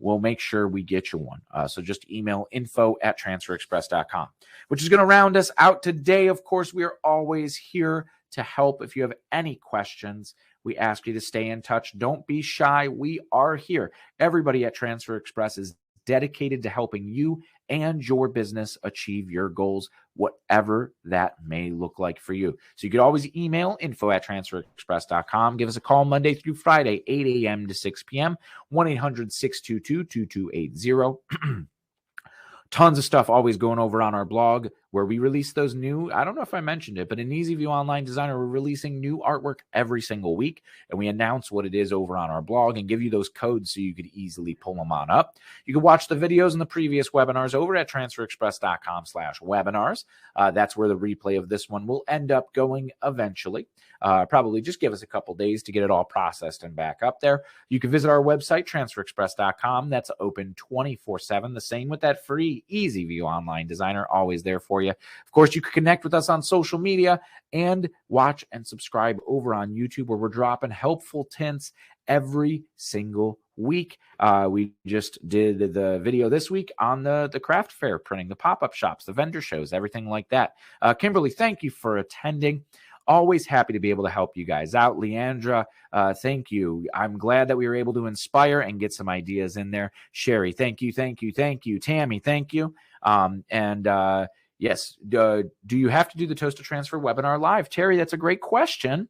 we'll make sure we get you one. So just email info@transferexpress.com, which is going to round us out today. Of course, we are always here to help. If you have any questions, we ask you to stay in touch. Don't be shy. We are here. Everybody at Transfer Express is dedicated to helping you and your business achieve your goals, whatever that may look like for you. So you could always email info@transferexpress.com. Give us a call Monday through Friday, 8 a.m. to 6 p.m., 1-800-622-2280. Tons of stuff always going over on our blog where we release those new, I don't know if I mentioned it, but in EasyView Online Designer, we're releasing new artwork every single week. And we announce what it is over on our blog and give you those codes so you could easily pull them on up. You can watch the videos in the previous webinars over at transferexpress.com/webinars. That's where the replay of this one will end up going eventually. Probably just give us a couple days to get it all processed and back up there. You can visit our website, transferexpress.com. That's open 24/7. The same with that free EasyView Online Designer, always there for you. Of course, you can connect with us on social media and watch and subscribe over on YouTube, where we're dropping helpful tints every single week. We just did the video this week on the craft fair printing, the pop-up shops, the vendor shows, everything like that. Kimberly, thank you for attending. Always happy to be able to help you guys out. Leandra, thank you. I'm glad that we were able to inspire and get some ideas in there. Sherry, thank you, thank you, thank you. Tammy, thank you. Yes, do you have to do the Toast to Transfer webinar live? Terry, that's a great question.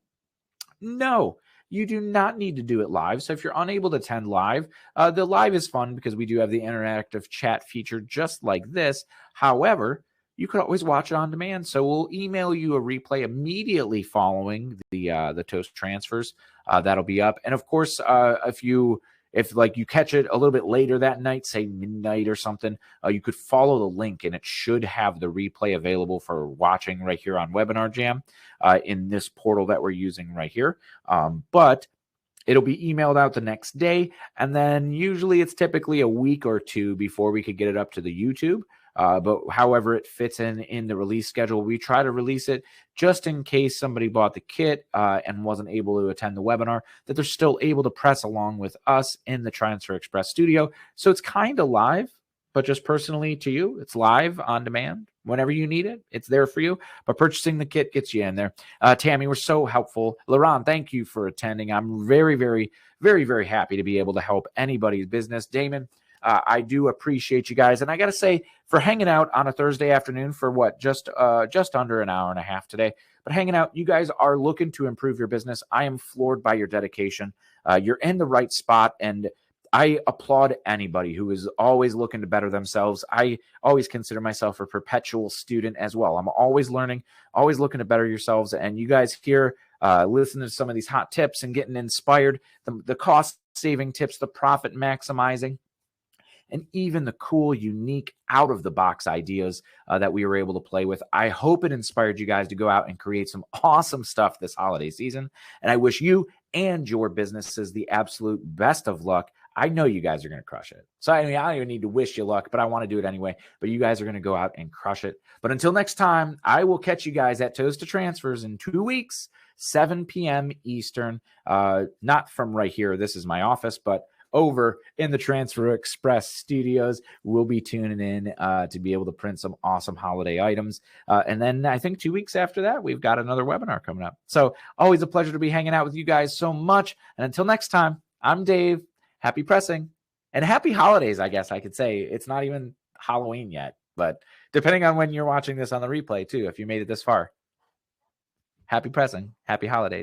No, you do not need to do it live. So if you're unable to attend live, the live is fun because we do have the interactive chat feature just like this. However, you could always watch it on demand. So we'll email you a replay immediately following the Toast transfers. That'll be up. And of course, if like you catch it a little bit later that night, say midnight or something, you could follow the link and it should have the replay available for watching right here on Webinar Jam in this portal that we're using right here. But it'll be emailed out the next day. And then usually it's typically a week or two before we could get it up to the YouTube. But however it fits in the release schedule, we try to release it just in case somebody bought the kit and wasn't able to attend the webinar, that they're still able to press along with us in the Transfer Express studio. So it's kind of live, but just personally to you, it's live on demand. Whenever you need it, it's there for you. But purchasing the kit gets you in there. Tammy, we're so helpful. Laurent, thank you for attending. I'm very, very, very, very happy to be able to help anybody's business. Damon, I do appreciate you guys. And I got to say, for hanging out on a Thursday afternoon for what, just under an hour and a half today, but hanging out, you guys are looking to improve your business. I am floored by your dedication. You're in the right spot. And I applaud anybody who is always looking to better themselves. I always consider myself a perpetual student as well. I'm always learning, always looking to better yourselves. And you guys here, listening to some of these hot tips and getting inspired, the cost-saving tips, the profit maximizing, and even the cool, unique, out-of-the-box ideas that we were able to play with. I hope it inspired you guys to go out and create some awesome stuff this holiday season. And I wish you and your businesses the absolute best of luck. I know you guys are going to crush it. So I don't even need to wish you luck, but I want to do it anyway. But you guys are going to go out and crush it. But until next time, I will catch you guys at Toast to Transfers in 2 weeks, 7 p.m. Eastern. Not from right here. This is my office, but over in the Transfer Express studios. We'll be tuning in to be able to print some awesome holiday items. And then I think 2 weeks after that, we've got another webinar coming up. So always a pleasure to be hanging out with you guys so much. And until next time, I'm Dave. Happy pressing and happy holidays, I guess I could say. It's not even Halloween yet, but depending on when you're watching this on the replay too, if you made it this far, happy pressing, happy holidays.